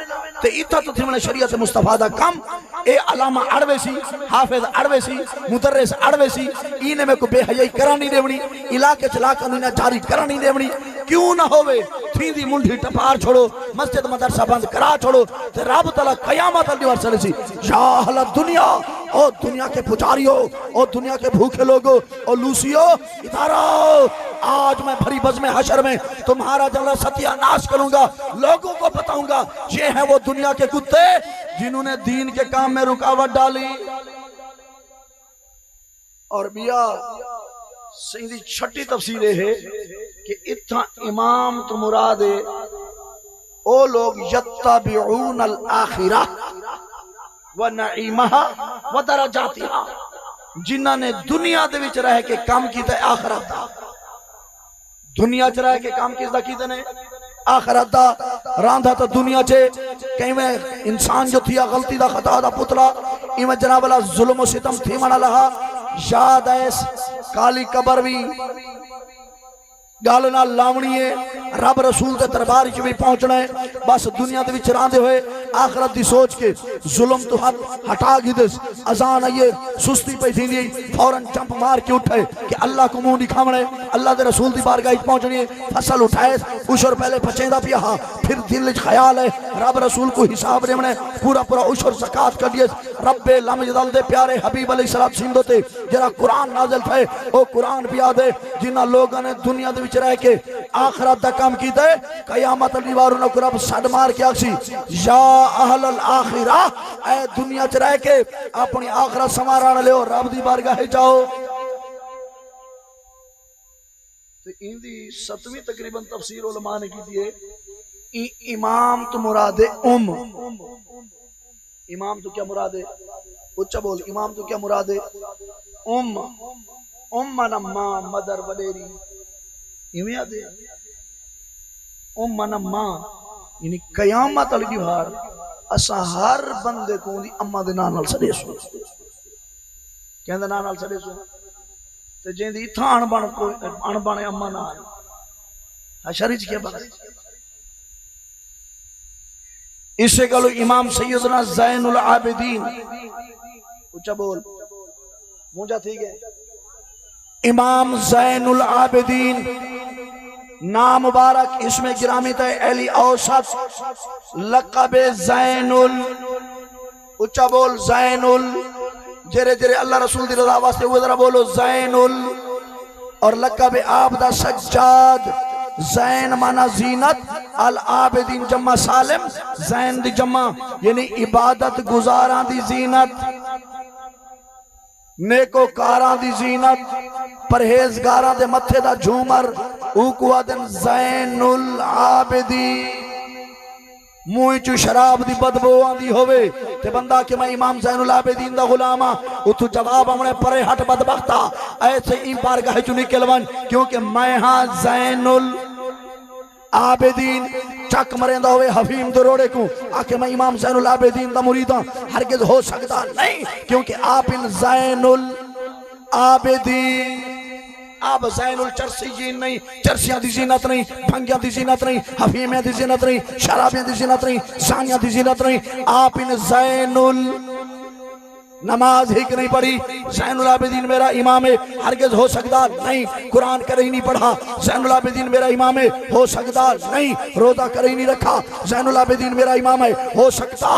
तो इतना तो थी मैंने शरीयत मुस्तफा दा कम ए अलामा अड़वेसी, हाफिज अड़वेसी, मुदर्रिस अड़वेसी, इने में को बेहयाई करा नहीं देवनी, इलाके चला कानून जारी करा नहीं देवनी। क्यों ना होवे थींदी मुंडी टपार छोड़ो, मस्जिद मदरसा बंद करा छोड़ो, ते रब तआला कयामत अल दिवार चलेसी। या अहल दुनिया, ओ दुनिया के पुजारियों, ओ दुनिया के भूखे लोगों, ओ लूसियो, इधर आओ। आज मैं भरी बज़्म हशर में तुम्हारा जरा सत्यानाश करूंगा, लोगों को बताऊंगा ये है वो दुनिया के कुत्ते जिन्होंने दीन के काम में रुकावट डाली। और बिया सीधी छठी तफसीर है कि इतना इमाम तो मुराद है ओ लोग यत्तबिऊन अल आखिरा व नईमहा व दरजातिहा, जिन्हां ने दुनिया दे विच रह के काम कीता आखिरत दा। दुनिया च रह के काम किसदा कीते ने? आखिरत दा। रांधा तो दुनिया च कई में इंसान जो थी गलती दा खता दा पुतला, इवें जनाब वाला जुल्म व सितम थी मना लहा। याद है काली कबर भी गल नाल लावनी है, रब रसूल के दरबार च भी पहुंचना है। बस दुनिया दे विच रहंदे होए आखिरत दी सोच के जुल्म तो हटा गिदस। अजान आइए सुस्ती पई थी, फौरन चंप मार के उठे कि अल्लाह को मुंह दिखावना है, अल्लाह दे रसूल दी बारगाह पहुंचनी है। फसल उठाए उशर पहले पचेंदा पिया, फिर दिल च ख्याल है रब रसूल को हिसाब देवना है, पूरा पूरा उशर ज़कात कर दिए। रब्बे लमजदल दे प्यारे हबीब अलैहिस्सलाम ते जरा कुरान नाज़िल थे, ओ कुरान पिया दे जिन्हां लोगों ने दुनिया दे रह के आखिरत दा काम कीता है। कयामत अली वारों ने रब सड मार के आखसी या अहल अल आखिरा, ए दुनिया च रह के अपनी आखिरत संवारन लियो, रब दी बारगाह जाओ। तो इंदी 7वीं तकरीबन तफसीर उलमा ने की है। इमाम तो मुरादे इमाम तो क्या मुरादे? उच्चा बोल, इमाम तो क्या मुरादे? माना मां, मदर, वडेरी, इवें आदे माना मां। यानी कयामत अली दी बार असा हर बंदे को अम्मा दे नाम नाल सदेसो, कहंदा नाम नाल सदेसो ते जेंदी इथा अणबण कोई अणबण अम्मा ना है शरीच क्या बात। इसे गलो इमाम सैयदना ज़ैनुल आबिदीन, उच्चा बोल मुझा ठीक है, इमाम ज़ैनुल आबिदीन नाम मुबारक इसमें गिरामी थे अली औसत लक़ब ज़ैनुल उच्चा बोल ज़ैनुल जेरे जेरे अल्लाह रसूल दी रज़ा वास्ते वो जरा बोलो ज़ैनुल और लक़ब आबदा सज्जाद ज़ैन माना जीनत अल आबिदीन जम्मा सालिम ज़ैन दी जम्मा यानी इबादत गुजारा दी जीनत नेको कारा दी जीनत परहेजगारा दे मथे दा झूमर उकवादन ज़ैनुल आबिदीन मुंह चू शराब दी बदबू आंदी होवे ते बंदा कि मैं इमाम ज़ैनुल आबिदीन दा गुलाम हां उतु जवाब हमने परे हट बदबख्ता ऐसे ई बारगाह चू निकल वन क्योंकि मैं हां ज़ैनुल आबिदीन चक मरेंदा होवे हफीम दे रोड़े को आके मैं इमाम ज़ैनुल आबिदीन दा मुरीद हां हरगिज़ हो सकता नहीं क्योंकि आप इन ज़ैनुल आबिदीन आप ज़ैनुल चरसी जीन नहीं चरसियां दी जीनत नहीं भंगियां दी जीनत नहीं हफीमियां दी जीनत नहीं शराबियां दी जीनत नहीं सानियां दी जीनत नहीं आप इन ज़ैनुल नमाज ही नहीं पढ़ी ज़ैनुल आबिदीन मेरा इमाम है हरगिज़ हो सकता नहीं कुरान करे ही नहीं पढ़ा ज़ैनुल आबिदीन मेरा इमाम है हो सकता नहीं रोज़ा करे ही नहीं रखा ज़ैनुल आबिदीन मेरा इमाम है हो सकता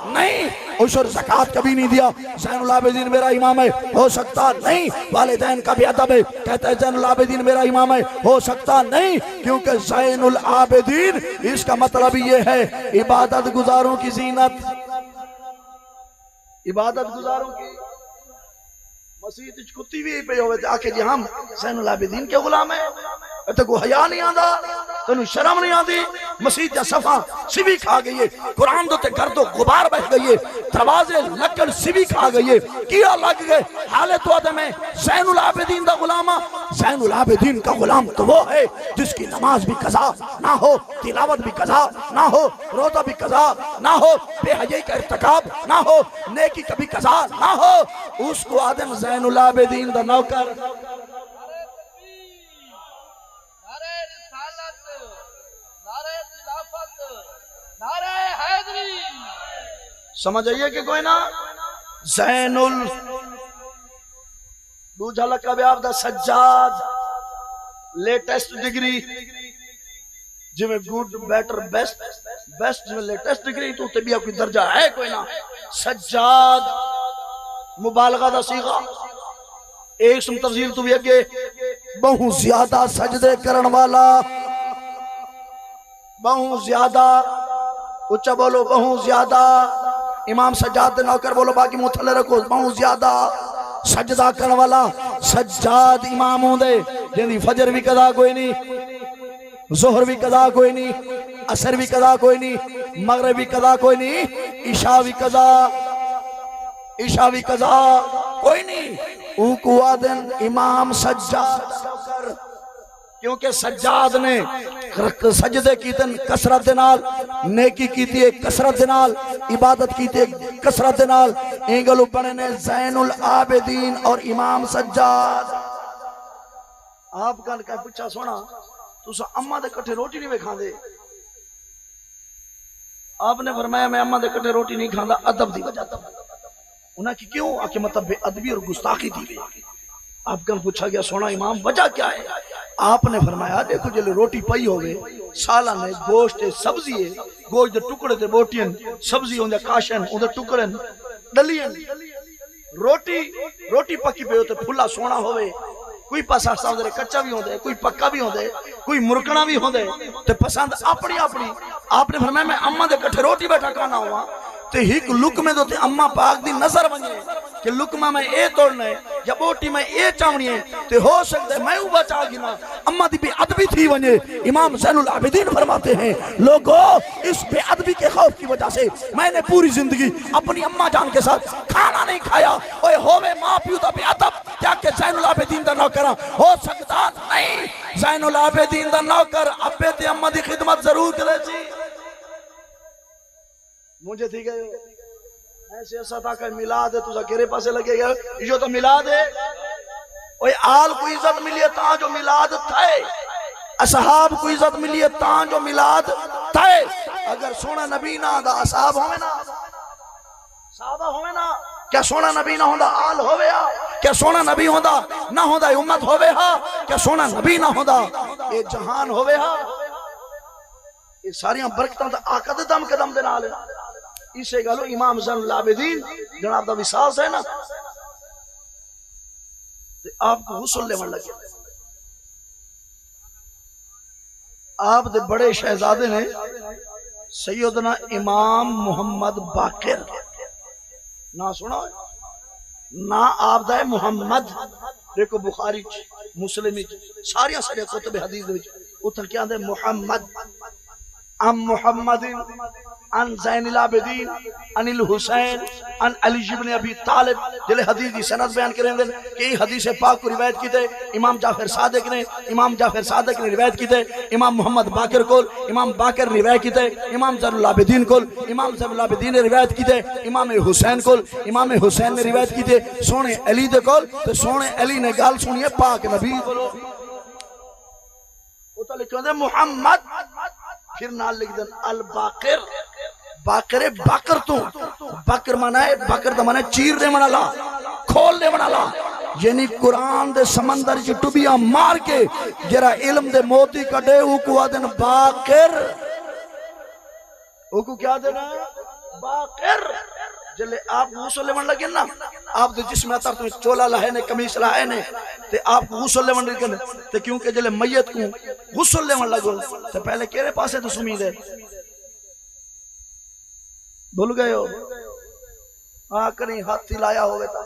नहीं उशर ज़कात कभी नहीं दिया ज़ैनुल आबिदीन मेरा इमाम है हो सकता नहीं वालिदैन का भी अदब है कहता है ज़ैनुल आबिदीन मेरा इमाम है हो सकता नहीं क्योंकि ज़ैनुल आबिदीन इसका मतलब ये है इबादत गुजारों की जीनत इबादत गुजारों की मस्जिद कुत्ती भी पे होवे आके जी हम ज़ैनुल आबिदीन के गुलाम है तो को हया नहीं आंदा तेन शर्म नहीं आती मस्जिद सफा सिबी खा गई है कुरान दो घर तो गुबार बह गई है दरवाजे लकड़ सिबी खा गई है किया लग गए हाले तो आदम है ज़ैनुल आबिदीन दा गुलाम ज़ैनुल आबिदीन का गुलाम तो वो है जिसकी नमाज भी कज़ा ना हो तिलावत भी कज़ा ना हो रोज़ा भी कज़ा ना हो बेहयाई का इर्तिकाब ना हो नेकी कभी कज़ा ना हो उसको आदम ज़ैनुल आबिदीन दा नौकर समझ आइए कि कोई ना ज़ैनुल दूजा लक़ब आपदा सज्जाद लेटेस्ट डिग्री जिमें गुड बेटर बेस्ट बेस्ट जिमें लेटेस्ट डिग्री तो ते भी कोई दर्जा है कोई ना सज्जाद मुबालगा दा सीगा एक सुन तफसील तू भी अगे बहुत ज्यादा सजदे करन वाला बहुत ज्यादा उच्चा बोलो बहुत ज्यादा इमाम सज्जाद नौकर बोलो बाकी मुंह थले रखो बहुत ज्यादा सजदा करने वाला सज्जाद इमाम होंदे जिंदी फजर भी कदा कोई नहीं जोहर भी कदा कोई नहीं असर भी कदा कोई नहीं मगरिब भी कदा कोई नहीं इशा भी कदा कोई नहीं उनको आदन इमाम सज्जाद क्योंकि सज्जाद ने सजदे की कसरत नाल नेकी की कसरत नाल इबादत की कसरत नाल इंगल बने ने ज़ैनुल आबिदीन और इमाम सज्जाद आप गल कर पूछा सोना तुसा अम्मा दे कट्ठे रोटी नहीं खांदे आपने फरमाया मैं अम्मा दे कट्ठे रोटी नहीं खांदा अदब दी वजह तो उन्हें की क्यों आके मतलब बेअदबी और गुस्ताखी थी गई आपका पूछा गया सोना इमाम वजह क्या है आपने फरमाया देखो जल्दी रोटी पई होवे सालन है गोश्त है सब्जी है गोश्त दे टुकड़े ते बोटियन सब्जी होंदे काशन ओंदे टुकड़न डलियन रोटी पक्की पे होते फुल्ला सोना होवे कोई पासा सावदरे कच्चा भी होंदे कोई पक्का भी होंदे कोई मुरकना भी होंदे ते पसंद अपनी अपनी आपने फरमाया मैं अम्मा दे कट्ठे रोटी बैठा खाना हुआ ते हिक लुकमे दो ते अम्मा पाक दी नजर वने कि लुकमा में ए तोड़ना है या बोटी में ए चावनी है ते हो सकता है मैं वो बचा गिना अम्मा दी बेअदबी थी वने इमाम ज़ैनुल आबिदीन फरमाते हैं लोगों इस बेअदबी के खौफ की वजह से मैंने पूरी जिंदगी अपनी अम्मा जान के साथ खाना नहीं खाया ओए होवे मां पियो दा बेअदब जाके ज़ैनुल आबिदीन दा नौकर हो सकता नहीं ज़ैनुल आबिदीन दा नौकर अब्बे ते अम्मा दी खिदमत जरूर करे जी मुझे थी गए ऐसे ऐसा था कि मिलाद है तुझा केरे पासे लगेगा जो तो मिलाद है ओए आल को इज्जत मिली है ता जो मिलाद थे असहाब को इज्जत मिली है ता जो मिलाद थे अगर सोना नबी ना दा असहाब होवे ना साहबा होवे ना क्या सोना नबी ना होंदा आल होवे क्या सोना नबी होंदा ना होंदा उम्मत होवे हा, क्या सोना नबी ना होंदा ये जहान होवे हा। ये सारियां बरकतां दा आका दे दम कदम दे नाल इसे गलो इमाम ज़ैनुल आबिदीन जनाब दा विसास है ना ते आपको गुस्ल लेवन लगे। आप दे बड़े शहजादे ने सैयदना इमाम मुहम्मद बाकिर ना सुना ना आप दा मोहम्मद देखो बुखारी मुस्लिम सारिया सारिया कुतुब हदीस दे उथन क्या आंदे मोहम्मद अम मोहम्मद अन ज़ैनुल आबिदीन अनिल हुसैन अन अली इब्न अबी तालिब जिले हदीस दी सनद बयान करेंगे कि हदीस पाक को रिवायत कीते इमाम जाफर सादिक ने रिवायत कीते इमाम मोहम्मद बाकिर कोल इमाम बाकिर रिवायत कीते इमाम ज़ैनुल आबिदीन कोल इमाम ज़ैनुल आबिदीन ने रिवायत कीते इमाम हुसैन कोल इमाम हुसैन ने रिवायत कीते सोने अली दे कोल ते सोने अली ने गल सुनिए पाक नबी कोलो ओ तो लिखो दे मोहम्मद फिर नाल लिख देन अल बाकिर बाकरे बाकर तू बाकर माना है बाकर दा माना चीर दे वाला खोल दे वाला यानी कुरान दे समंदर च टुबिया मार के जरा इल्म दे मोती कढे ऊ को आदन बाकर ऊ को क्या देना बाकर जले आप गुस्ल लेवन लगे ना आप दे जिस्म अतर तो चोला लाए ने कमीज लाए ने ते आप गुस्ल लेवन लगे ते क्योंकि जले मैयत को गुस्ल लेवन लगो ते पहले केरे पासे तो सुमी दे भूल गए हो हाँ कहीं हाथ हिलाया होवे ता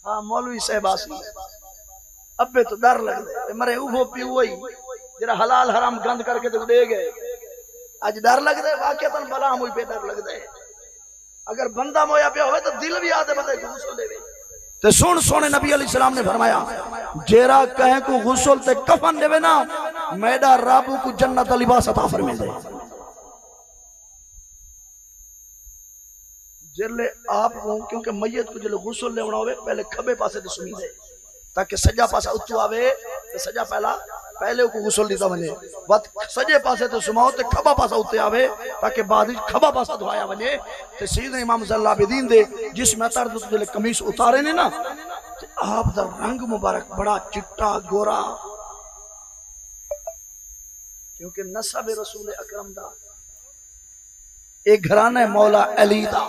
हाँ मौलवी साहब आसी अबे तो डर लगदे मरे उहो पी वही जरा हलाल हराम गंद करके तो दे गए आज डर लगदे वाकई बला मुझ पे डर लगदे अगर बंदा मोया पे होवे तो दिल भी आते बंदे को गुस्ल देवे ते सुन सोने नबी अलैहि सलाम ने फरमाया जेरा कहे को गुस्ल ते कफन देवे ना मैडा रब को जन्नत लिबास अता फरमाए दे जिले आप क्योंकि मैयत को जिले गुस्ल लेना होवे पहले खबे पासे ते सुनी दे ताकि सजा पासा उच्चो आवे ते सजा पहले को गुस्ल दीता वने वत सजे पासे ते सुमाओ ते खबा पासा उत्ते आवे ताकि बाद में खबा पासा धोया वने ते सीधे इमाम ज़ैनुल आबिदीन दे जिस में तर जिले कमीज उतारे ने ना ते आप दा रंग मुबारक बड़ा चिट्टा गोरा क्योंकि नसब रसूल अकरम दा एक घराना है मौला अली दा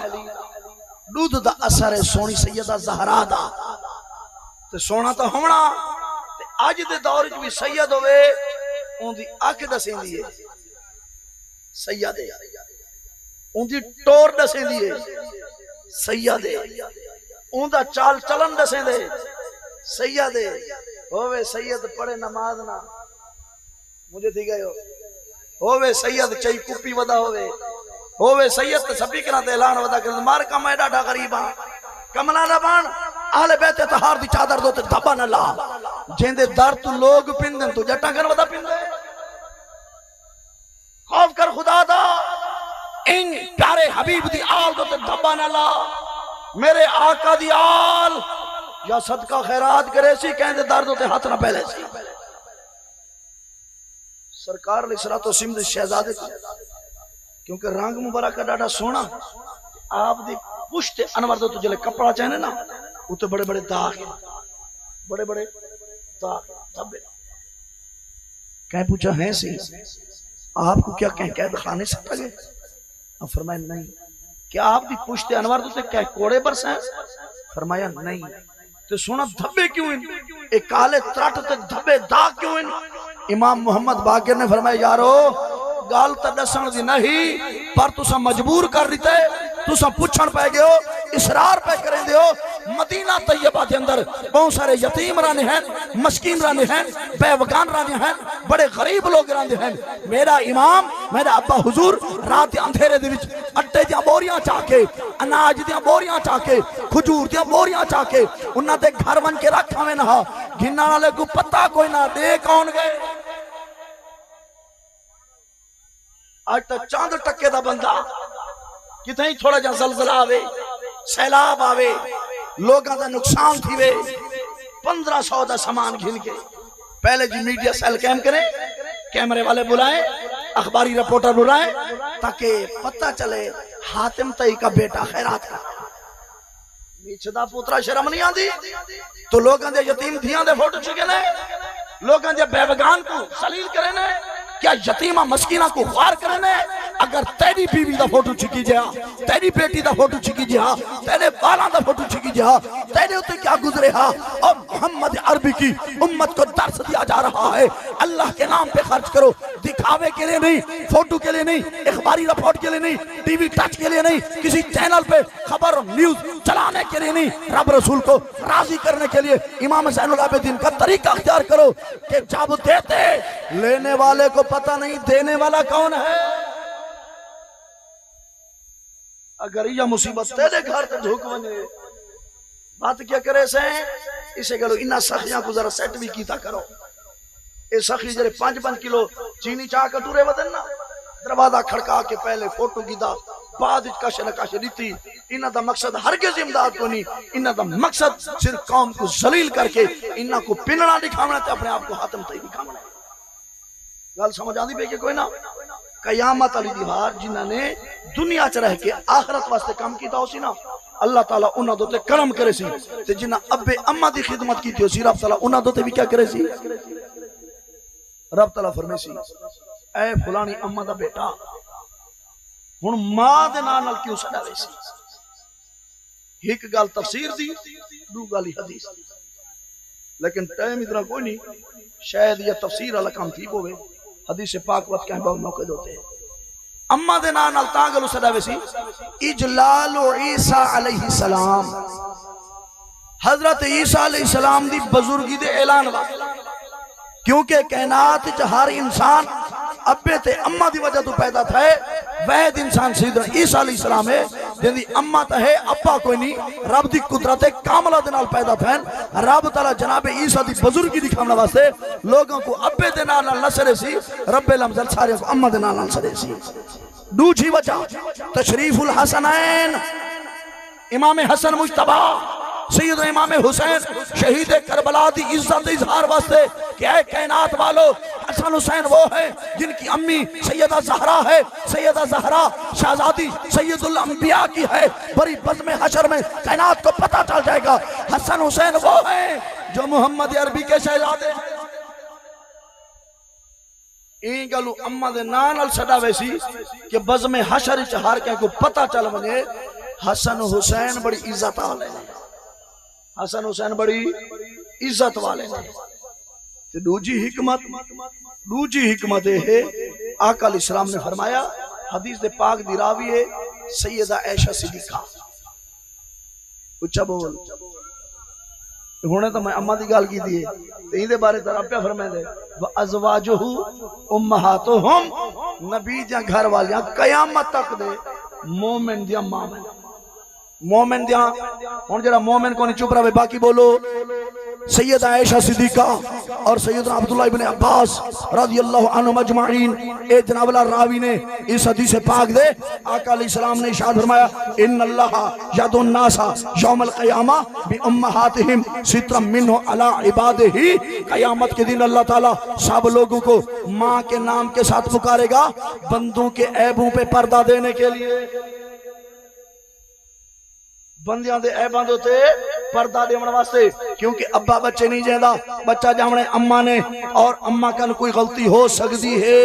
दूध दा असर है सोनी सैयदा ज़हरा दा ते सोना तो होना ते अज दे दौर च भी सैयद होवे उनदी अख दसेंदी है सैयद है उनदी टोर दसेंदी है सैयद है उनदा चाल चलन दसेंदे सैयद है होवे सैयद पढ़े नमाज ना मुझे थी गयो होवे सैयद चई कुपी वदा होवे सैयद सभी करा ते ऐलान वदा कर मार कम है डाढा गरीबा कमला ना बन आले बैठे तहार दी चादर दो ते धब्बा न ला जेंदे दर तू लोग पिंदन तू जट्टा कर वदा पिंदे खौफ कर खुदा दा इन प्यारे हबीब दी आल दो ते धब्बा न ला मेरे आका दी आल या सदका खैरात करे सी कहंदे दर दो ते हाथ ना पहले सी सरकार अलैहिस्सलातो सिमद शहजादे क्योंकि रंग मुबारक डाडा सोना आप दी पुश्त अनवर तो जले कपड़ा चाहे ना उते बड़े बड़े दाग बड़े बड़े दाग धब्बे कह पूछा है सी आपको क्या कह कैद खाने से लगे अब फरमाया नहीं क्या आप दी पुश्त अनवर तो क्या कोड़े बरस है फरमाया नहीं तो सोना धब्बे क्यों एक काले त्रट ते धब्बे दाग क्यों इमाम मोहम्मद बाकिर ने फरमाया यारो गाल तो दसन दी नहीं पर तुसा मजबूर कर दिते तुसा पूछण पै गए हो इसरार पे करेंदे हो मदीना तैयबा के अंदर बहुत सारे यतीम रहने हैं मस्कीन रहने हैं बेवकान रहने हैं बड़े गरीब लोग रहने हैं मेरा इमाम मेरा अब्बा हुजूर रात अंधेरे दे विच अट्टे दी बोरियां चाके अनाज दी बोरियां चाके खजूर दी बोरियां चाके उन्हां दे घर वन के रखावे ना गिनण वाले को पता कोई ना दे कौन गए आज तक चांद टक्के दा बंदा कितने ही थोड़ा जा जलजला आवे सैलाब आवे लोगों का नुकसान थी 1500 का सामान घिन के पहले जी मीडिया सेल कैम करे कैमरे वाले बुलाए अखबारी रिपोर्टर बुलाए ताकि पता चले हातिम तई का बेटा खैरात का नीच दा पुत्रा शर्म नहीं आती तो लोगों के यतीम धियां दे फोटो चुके ने लोगों के बेवगान को सलील करे ने क्या यतीमा मस्कीना को ख्वार करे ने अगर तेरी बीवी दा फोटो छिकी जा तेरी बेटी दा फोटो छिकी जा तेरे बाला दा फोटो छिकी जा तेरे उत्ते क्या गुजरे हा और मोहम्मद अरबी की उम्मत को दर्श दिया जा रहा है अल्लाह के नाम पे खर्च करो दिखावे के लिए नहीं फोटो के लिए नहीं अखबारी रिपोर्ट के लिए नहीं टीवी टच के लिए नहीं किसी चैनल पे खबर न्यूज चलाने के लिए नहीं रब रसूल को राजी करने के लिए इमाम ज़ैनुल आबिदीन का तरीका अख्तियार करो कि जब देते लेने वाले को पता नहीं देने वाला कौन है अगर यह मुसीबत तेरे घर तक झुक बने बात क्या करे से इसे करो इन्ना सखियां को जरा सेट भी कीता करो ये सखी जरे 5-5 किलो चीनी चाह कटूरे बदन ना दरवाजा खड़का के पहले फोटो कीता बाद कश न कश रीति इन्ना दा मकसद हरगिज़ इमदाद को नहीं इन्ना दा मकसद सिर्फ कौम को जलील करके इन्ना को पिनना दिखावना ते अपने आप को हाथम तई दिखावना गल समझ आती पे कि कोई ना कयामत वाली दीवार जिन्हां ने दुनिया च रह के आखिरत वास्ते काम कीता होसी ना अल्लाह ताला उन्हां दे करम करे सी ते जिन्हां अब्बे अम्मा दी खिदमत कीती होसी रब ताला उन्हां दे भी क्या करे सी रब ताला फरमाए सी ऐ फलानी अम्मा दा बेटा हुण मां दे नाल क्यों सडावे सी एक गल तफसीर दी दू गल हदीस लेकिन टाइम इतना कोई नहीं शायद ये तफसीर वाला काम ठीक होवे हदीस पाक वत कह बहुत मौके होते अम्मा दे नाल ता गल सडावे सी इजलाल ईसा अलैहि सलाम हजरत ईसा अलैहि सलाम दी बुजुर्गी दे ऐलान वास्ते क्योंकि कायनात च हर इंसान अब्बे ते अम्मा दी वजह तो पैदा थे वह इंसान सैयदना ईसा अलैहि सलाम है जिंदी अम्मा तो है अब्बा कोई नहीं रब दी कुदरत कामला दे नाल पैदा थे रब ताला जनाब ईसा दी बुजुर्गी दिखाने वास्ते लोगों को अब्बे दे नाल न सरे सी रब्बे लमजल सारे को अम्मा दे नाल सरे सी दूसरी वजह तशरीफुल हसनैन इमाम हसन मुज्तबा सैयद इमाम हुसैन शहीद करबला दी इज्जत इजहार वास्ते क्या है कायनात वालों हसन हुसैन वो है जिनकी अम्मी सैयदा ज़हरा है सैयदा ज़हरा शहजादी सैयदुल अंबिया की है बड़ी बज़्म हशर में कायनात को पता चल जाएगा हसन हुसैन वो है जो मोहम्मद अरबी के शहजादे इन गलू अम्मा दे नाल सडावे सी कि बज़्म हशर च हर के को पता चल वने हसन हुसैन बड़ी इज्जत वाले हैं हसन हुसैन बड़ी इज्जत वाले हैं दूजी हिकमत है आका अलैहिस्सलाम ने फरमाया हदीस दे पाक दी रावी है सैयदा आयशा सिद्दीका उच्चा बोल हुणे तो मैं अम्मा दी गल कीती है ते इहदे बारे ते रब फरमांदे व अज़वाजुहु उम्महातुहुम नबी दा घर वालियां कयामत तक दे मोमिन दी मां मोमिन दिया हुण जेड़ा मोमिन को नहीं चुप रहे बाकी बोलो सैयदा आयशा सिद्दीका और सैयदना अब्दुल्लाह इब्न अब्बास रज़ियल्लाहु अन्हुम अजमाइन ए जनाबला रावी ने इस हदीस पाक दे आका अलैहिस्सलाम ने इरशाद फरमाया इन्नल्लाह यदुन नासा यौमल क़ियामा बि उम्महातिहिम सित्रम मिन्हु अला इबादिही क़यामत के दिन अल्लाह ताला सब लोगों को मां के नाम के साथ पुकारेगा बंदों के ऐबों पे पर्दा देने के लिए बंदियां दे ऐबां दे उते पर्दा देने वास्ते क्योंकि अब्बा बच्चे नहीं जेंदा बच्चा जावणे अम्मा ने और अम्मा कन कोई गलती हो सकती है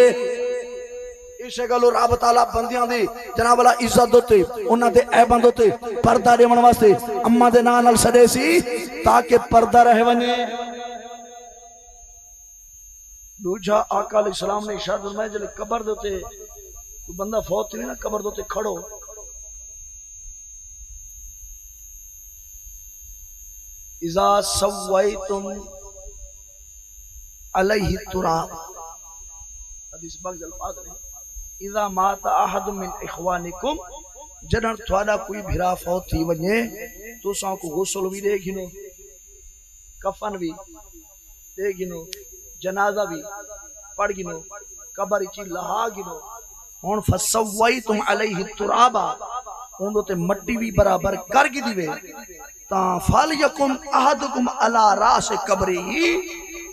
इसे गलो रब ताला बंदियां दी जनाब वाला इज्जत दोते उन्हां दे ऐबां दोते पर्दा देने वास्ते अम्मा दे नाम नाल सदे सी ताकि पर्दा रह वने दूजा आका अलैहिस्सलाम ने इरशाद फरमाया जले कब्र दोते कोई बंदा फौत नहीं ना कब्र दोते खड़ो इज़ा सव्वैतुम अलैहि तुराब हदीस बग अल्फाज ने इज़ा माता अहद मिन इख्वानिकुम जदन थोड़ा कोई भिरा फौत थी वने तुसां को गुस्ल भी दे गिनो कफन भी दे गिनो जनाजा भी पढ़ गिनो कब्र च लहा गिनो हुन फसव्वैतुम अलैहि तुराबा उन ते मट्टी भी बराबर कर गी दिवे ता फल यकुम अहदुकुम अला रास कब्री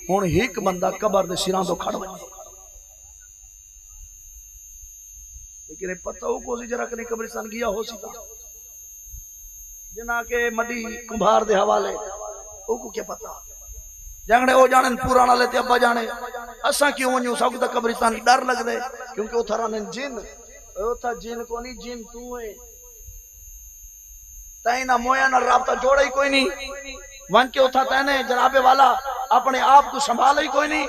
हुन एक बंदा कब्र दे सिरां तो खड़ वने लेकिन पता हो कोसी जरा कने कब्रिस्तान गया हो सी जिना के मडी कुंभार दे हवाले ओको क्या पता जंगड़े ओ जाने पुराना लेते अब्बा जाने असा क्यों वणू सब तक कब्रिस्तान डर लगदे क्योंकि उथा रहने जिन उथा जिन को नहीं जिन तू है तई ना मोया ना राबता जोड़ा ही कोई नहीं वन के उथा तने जनाबे वाला अपने आप को संभाल ही कोई नहीं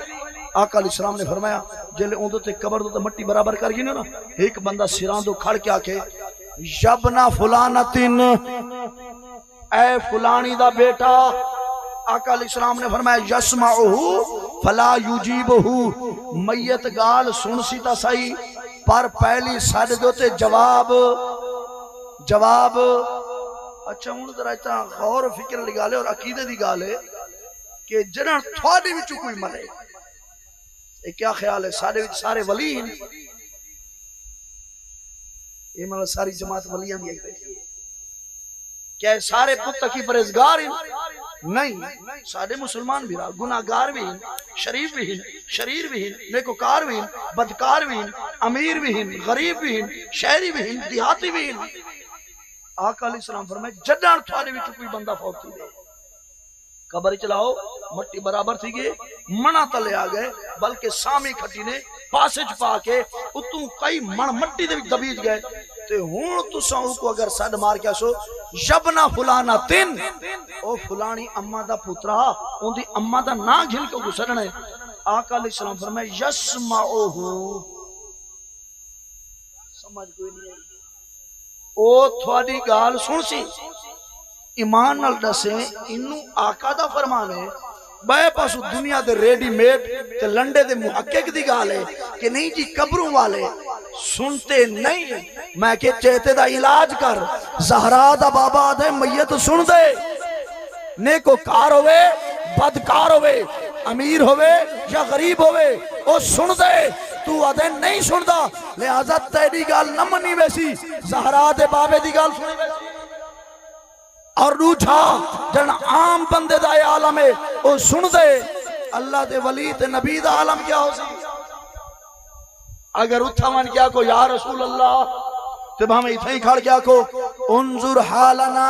आका अलैहिस्सलाम ने फरमाया जेले ओंदे ते कब्र तो मट्टी बराबर कर गई ना एक बंदा सिरां तो खड़ के आके यबना फुलानतिन ए फुलानी दा बेटा आका अलैहिस्सलाम ने फरमाया यस्माउहु फला युजीबहु मैयत गाल सुन सी ता सही पर पहली साडे दो ते जवाब अच्छा हूं जरा इतना गौर फिक्र दी गल है और अकीदे दी गल है कि जिन्हां थोड़े विच कोई मरे ये क्या ख्याल है साडे विच सारे वली हैं ये मतलब सारी जमात वलियां दी बैठी है क्या सारे पुत की परहेजगार हैं नहीं साडे मुसलमान भी गुनाहगार भी हैं शरीफ भी हैं शरीर भी हैं नेकोकार भी हैं बदकार भी हैं अमीर भी हैं गरीब भी हैं शहरी भी हैं देहाती भी हैं आका अलैहिस्सलाम फरमाए जड्डां थारे विच कोई बंदा फौत थी दे कब्र चलाओ मट्टी बराबर थी गए मना तले आ गए बल्कि सामी खट्टी ने पासे च पा के उतू कई मन मट्टी दे विच दबीज गए ते हुण तुसां को अगर सड मार के सो यबना फुलाना तिन ओ फुलानी अम्मा दा पुत्रा ओंदी अम्मा दा ना घिन के गुसरने आका अलैहिस्सलाम फरमाए यस्माउहु समझ कोई नहीं आई ओ थोड़ी गाल सुन सी ईमान नाल दसे इनू आका दा फरमान है बे पासू दुनिया दे रेडीमेड ते लंडे दे मुहक्किक दी गाल है कि नहीं जी कब्रों वाले सुनते नहीं मैं के चेते दा इलाज कर ज़हरा दा बाबा दे मैयत सुन दे नेकोकार होवे बदकार होवे अमीर होवे या गरीब होवे ओ सुन दे तू अदे नहीं सुनदा लिहाजा तेरी गाल न मनी वैसी ज़हरा दे बाबे दी गाल सुनी वैसी और रूठा जन आम बंदे दा आलम है ओ सुन दे अल्लाह दे वली ते नबी दा आलम क्या हो सी अगर उठा मन क्या को या रसूल अल्लाह ते भावे इथे ही खड़ क्या को उन्जुर हालना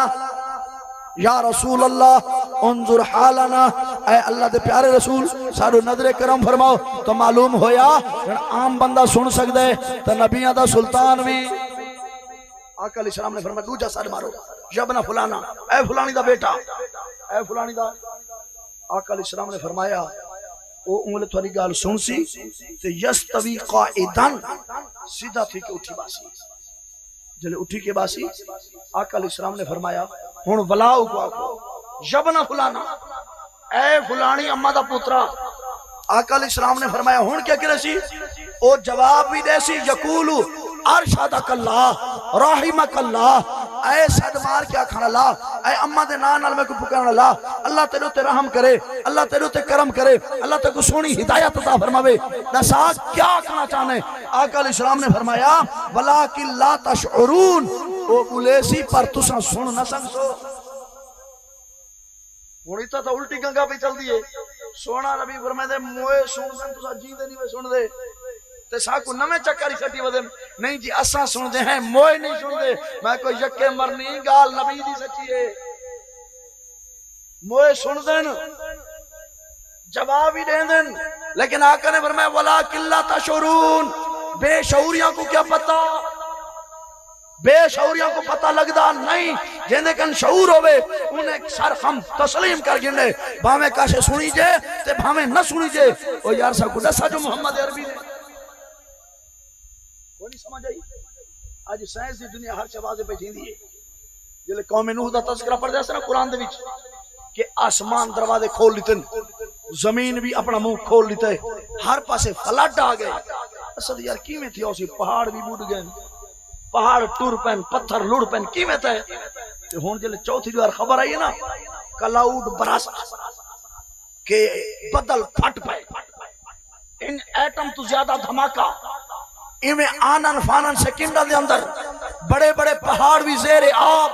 या रसूल अल्लाह उन्जुर हालना ऐ अल्लाह दे प्यारे रसूल साडो नजरे करम फरमाओ तो मालूम होया आम बंदा सुन सकदे ते नबियां दा सुल्तान भी आका अलैहिस्सलाम ने फरमाया दूजा सर मारो यबना फलाना ऐ फलानी दा बेटा ऐ फलानी दा आका अलैहिस्सलाम ने फरमाया ओ उंगल थोड़ी गाल सुन सी ते यस्तवी काइदन सीधा थी के उठी बासी जले उठी के बासी आका अलैहिस्सलाम ने फरमाया हुन वलाओ को आखो यबना फलाना ऐ फलानी अम्मा दा पुत्रा आका अलैहिस्सलाम ने फरमाया हुन क्या करे सी ओ जवाब भी देसी यकूलु अरशदकल्लाह रहिमकल्लाह ऐ सद मार क्या खाना ला ऐ अम्मा दे नाम नाल मैं को पुकारना ला अल्लाह तेरे ते रहम करे अल्लाह तेरे ते करम करे अल्लाह ते को सोनी हिदायत अता फरमावे दसा क्या कहना चाहने आका अलैहिस्सलाम ने फरमाया वलाकिन ला तशउरून ओ बुलेसी पर तुसा सुन न सकसो हुन इता तो उल्टी गंगा पे चल दिए सोना नबी फरमाए मोए सुन तुसा जींदे नहीं वे सुन दे ते साकू नवे चक्कर छटी वदन नहीं जी असा सुनदे हैं मोए नहीं सुनदे मैं कोई यक्के मरनी गाल नबी दी सच्ची है मोए सुन देन जवाब ही दे देन लेकिन आका ने फरमाया वला किल्ला तशुरून बेशऊरियां को क्या पता बेशऊरियां को पता लगदा नहीं जेने कन शऊर होवे उन्हें सर हम तस्लीम कर गिने भावे काशे सुनी जे ते भावे न सुनी जे ओ यार सा को दसा जो मोहम्मद अरबी ने कोई समझ आई आज साइंस दी दुनिया हर शवाजे पे जींदी है जिले कौम नूह दा तज़किरा पढ़ जासे ना कुरान दे विच कि आसमान दरवाजे खोल लितन जमीन भी अपना मुंह खोल लिते हर पासे फ्लड आ गए असल यार किवें थी ओसी पहाड़ भी बुड़ गए पहाड़ टूर पैन पत्थर लुढ़ पैन किवें थे ते हुन जिले चौथी बार खबर आई है ना क्लाउड बरस के बदल फट पे इन एटम तो ज्यादा धमाका इवें आनन फानन सेकंडा दे अंदर बड़े बड़े पहाड़ भी ज़ेरे आब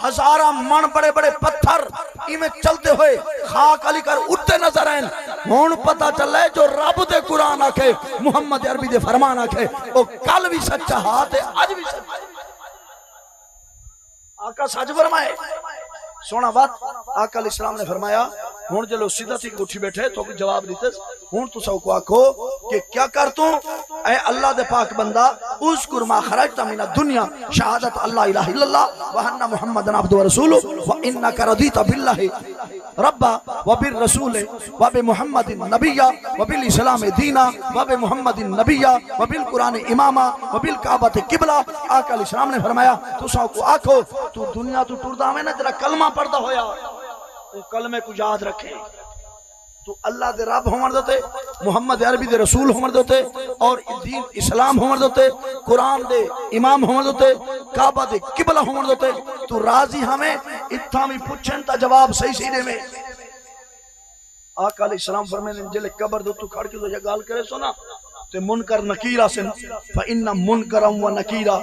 हजारा मन बड़े बड़े पत्थर इवें चलते हुए खाक अली कर उठते नजर आए हुन पता चले जो रब दे कुरान आखे मुहम्मद अरबी दे फरमान आखे ओ कल भी सच्चा हाथ है आज भी सच्चा आका सच फरमाए सोना बात आका अलैहिस्सलाम ने फरमाया हुन जलो सीधा थी उठी बैठे तो जवाब दीते हुन तुसा को आखो कि क्या कर तू ऐ अल्लाह दे पाक बंदा उज़कुर मा खरजता मिन दुनिया शहादत अल्ला इलाहा इल्लल्लाह व अन्ना मुहम्मदन अब्दुहु व रसूलुहु व इन्नका रदीता बिल्लाहि रब्बा व बिर रसूल व बि मुहम्मदिन नबिय्या व बिल इस्लाम दीना व बि मुहम्मदिन नबिय्या व बिल कुरान इमामा व बिल काबत किबला आका अलैहिस्सलाम ने फरमाया तुसा को आखो तू दुनिया तू टुरदा में ना तेरा कलमा पढ़दा होया वो कलमे को याद रखे तो अल्लाह दे रब होमन देते मुहम्मद अरबी दे रसूल होमन देते और दीन इस्लाम होमन देते कुरान दे इमाम होमन देते काबा दे किबला होमन देते तू राजी हमें इत्था भी पूछन ता जवाब सही सही दे में आका अलैहिस्सलाम फरमाने जिले कब्र दे तू खड़ के तो ये गाल करे सुना ते मुनकर नकीरा से फ इन्ना मुनकरम व नकीरा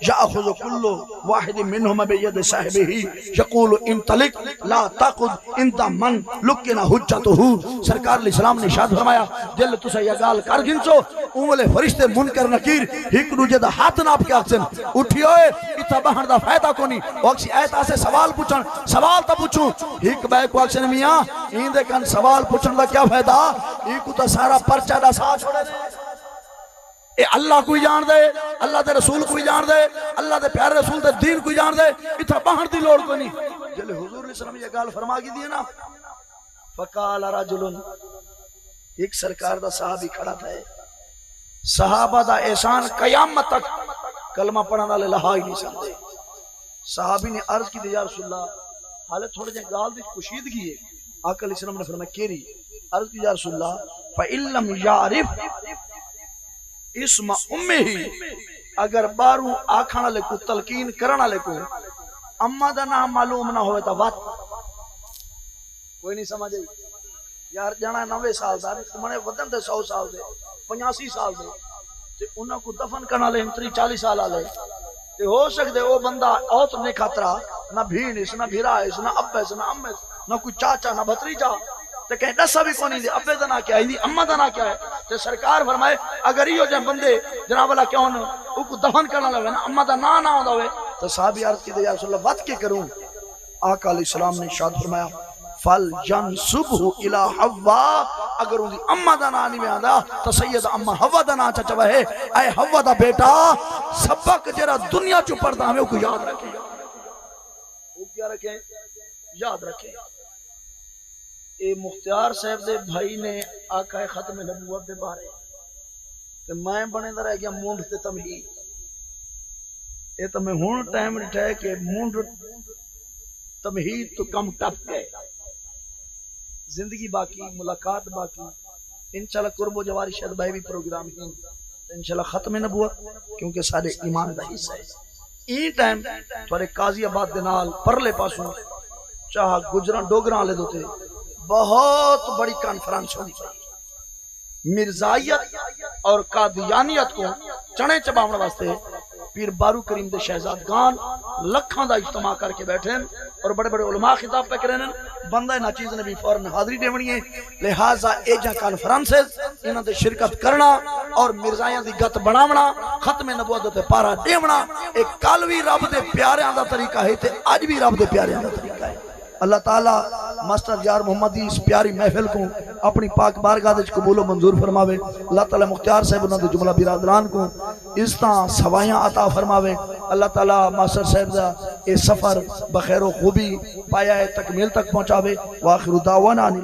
याखुज़ु कुल्लु वाहिद मिनहुम बियद साहिबिही यक़ूलु इंतलिक ला तक़ुद इंता मन लुकिना हुज्जतुहु सरकार अलैहिस्सलाम ने इरशाद फरमाया दिल तुसा या गाल कर गिनसो उमले फरिश्ते मुनकर नकीर एक दूजे दा हाथ नाप के आखसन उठियो इथा बहन दा फायदा कोनी ओक्सी ऐता से सवाल पूछन सवाल ता पूछूं एक बै को आखसन मियां इंदे कन सवाल पूछन दा क्या फायदा इको ता सारा पर्चा दा साथ छोड़े ए अल्लाह कोई जान दे अल्लाह दे रसूल कोई जान दे अल्लाह दे प्यारे रसूल दे दीन कोई जान दे इथा बाहर दी लोड़ कोई नहीं जले हुजूर ने सल्लल्लाहु अलैहि वसल्लम ये गाल फरमा की दी है ना फकाल रजुलन एक सरकार दा सहाबी खड़ा था सहाबा दा एहसान कयामत तक कलमा पढ़ने वाले लहा ही नहीं सकते सहाबी ने अर्ज की या रसूलल्लाह हाले थोड़े जे गाल दी कुशीदगी है आका अलैहिस्सलाम ने फरमाया केरी अर्ज की या रसूलल्लाह फ इल्लम यारिफ इसमा उम्मे ही अगर बारू आखण वाले को तलकीन करन वाले को अम्मा दा नाम मालूम ना होवे तो बात कोई नहीं समझ आई यार जाना 90 साल दा मने वदन दे 100 साल दे 85 साल दे ते उन्हां को दफन करन वाले 30-40 साल वाले ते हो सकदे ओ बंदा औत ने खतरा ना भीण इस ना भिरा इस ना अब्बे इस ना अम्मे ना कोई चाचा ना भतीजा ते कहीं दसा भी कोनी दे अब्बे दा ना क्या है अम्मा दा ना क्या है ते सरकार फरमाए अगर इहो जे बंदे जनाब वाला क्यों न उको दफन करना लगे ना अम्मा दा ना होंदा होवे तो साहबी अर्ज की या रसूल अल्लाह वत के करूं आका अलैहिस्सलाम ने इरशाद फरमाया फल जनसुबहु इला हव्वा अगर उनकी अम्मा दा ना नहीं आंदा तो सैयद अम्मा हव्वा दा ना चचवा है ऐ हव्वा दा बेटा सबक जरा दुनिया चो पढ़दा हमें को याद रखे वो क्या रखे याद रखे ए मुख्तियार साहब दे भाई ने आका खत्म नबूवत दे बारे ते मैं बने दा रह गया मूंड ते तमहीद ए तो मैं हुन टाइम निठा के मूंड तमहीद तो कम टप गए जिंदगी बाकी मुलाकात बाकी इंशाल्लाह कुर्बो जवारी शायद भाई भी प्रोग्राम है इंशाल्लाह खत्म नबूवत क्योंकि सारे ईमान दा हिस्सा है ई टाइम थोड़े काजियाबाद दे नाल परले पासों चाह गुजरा डोगरा वाले दोते बहुत बड़ी कॉन्फ्रेंस होनी चाहिए मिर्जायत और कादियानियत को चने चबावने वास्ते पीर बारू करीम दे शहजादगान लखा दा इज्तिमा करके बैठे और बड़े बड़े उलमा खिताब पे करे बंदा ना चीज ने भी फौरन हाजिरी देवनी है लिहाजा एजा कॉन्फ्रेंसेस इन्हां दे शिरकत करना और मिर्जायां दी गत बनावना खत्म नबूवत ते पारा देवना एक कल भी रब दे प्यारियां दा तरीका है ते अज भी रब दे प्यारियां दा तरीका है अल्लाह ताला मास्टर यार मोहम्मद की इस प्यारी महफिल को अपनी पाक बारगाह विच कबूल मंजूर फरमावे अल्लाह ताला मुख्तियार साहब उन्हां दे जुमला बिरादरान को इस तरह सवाइयां अता फरमावे अल्लाह ताला मास्टर साहब दा ये सफर बखैर खूबी पाया तकमील तक पहुंचावे वाखिर दावाना।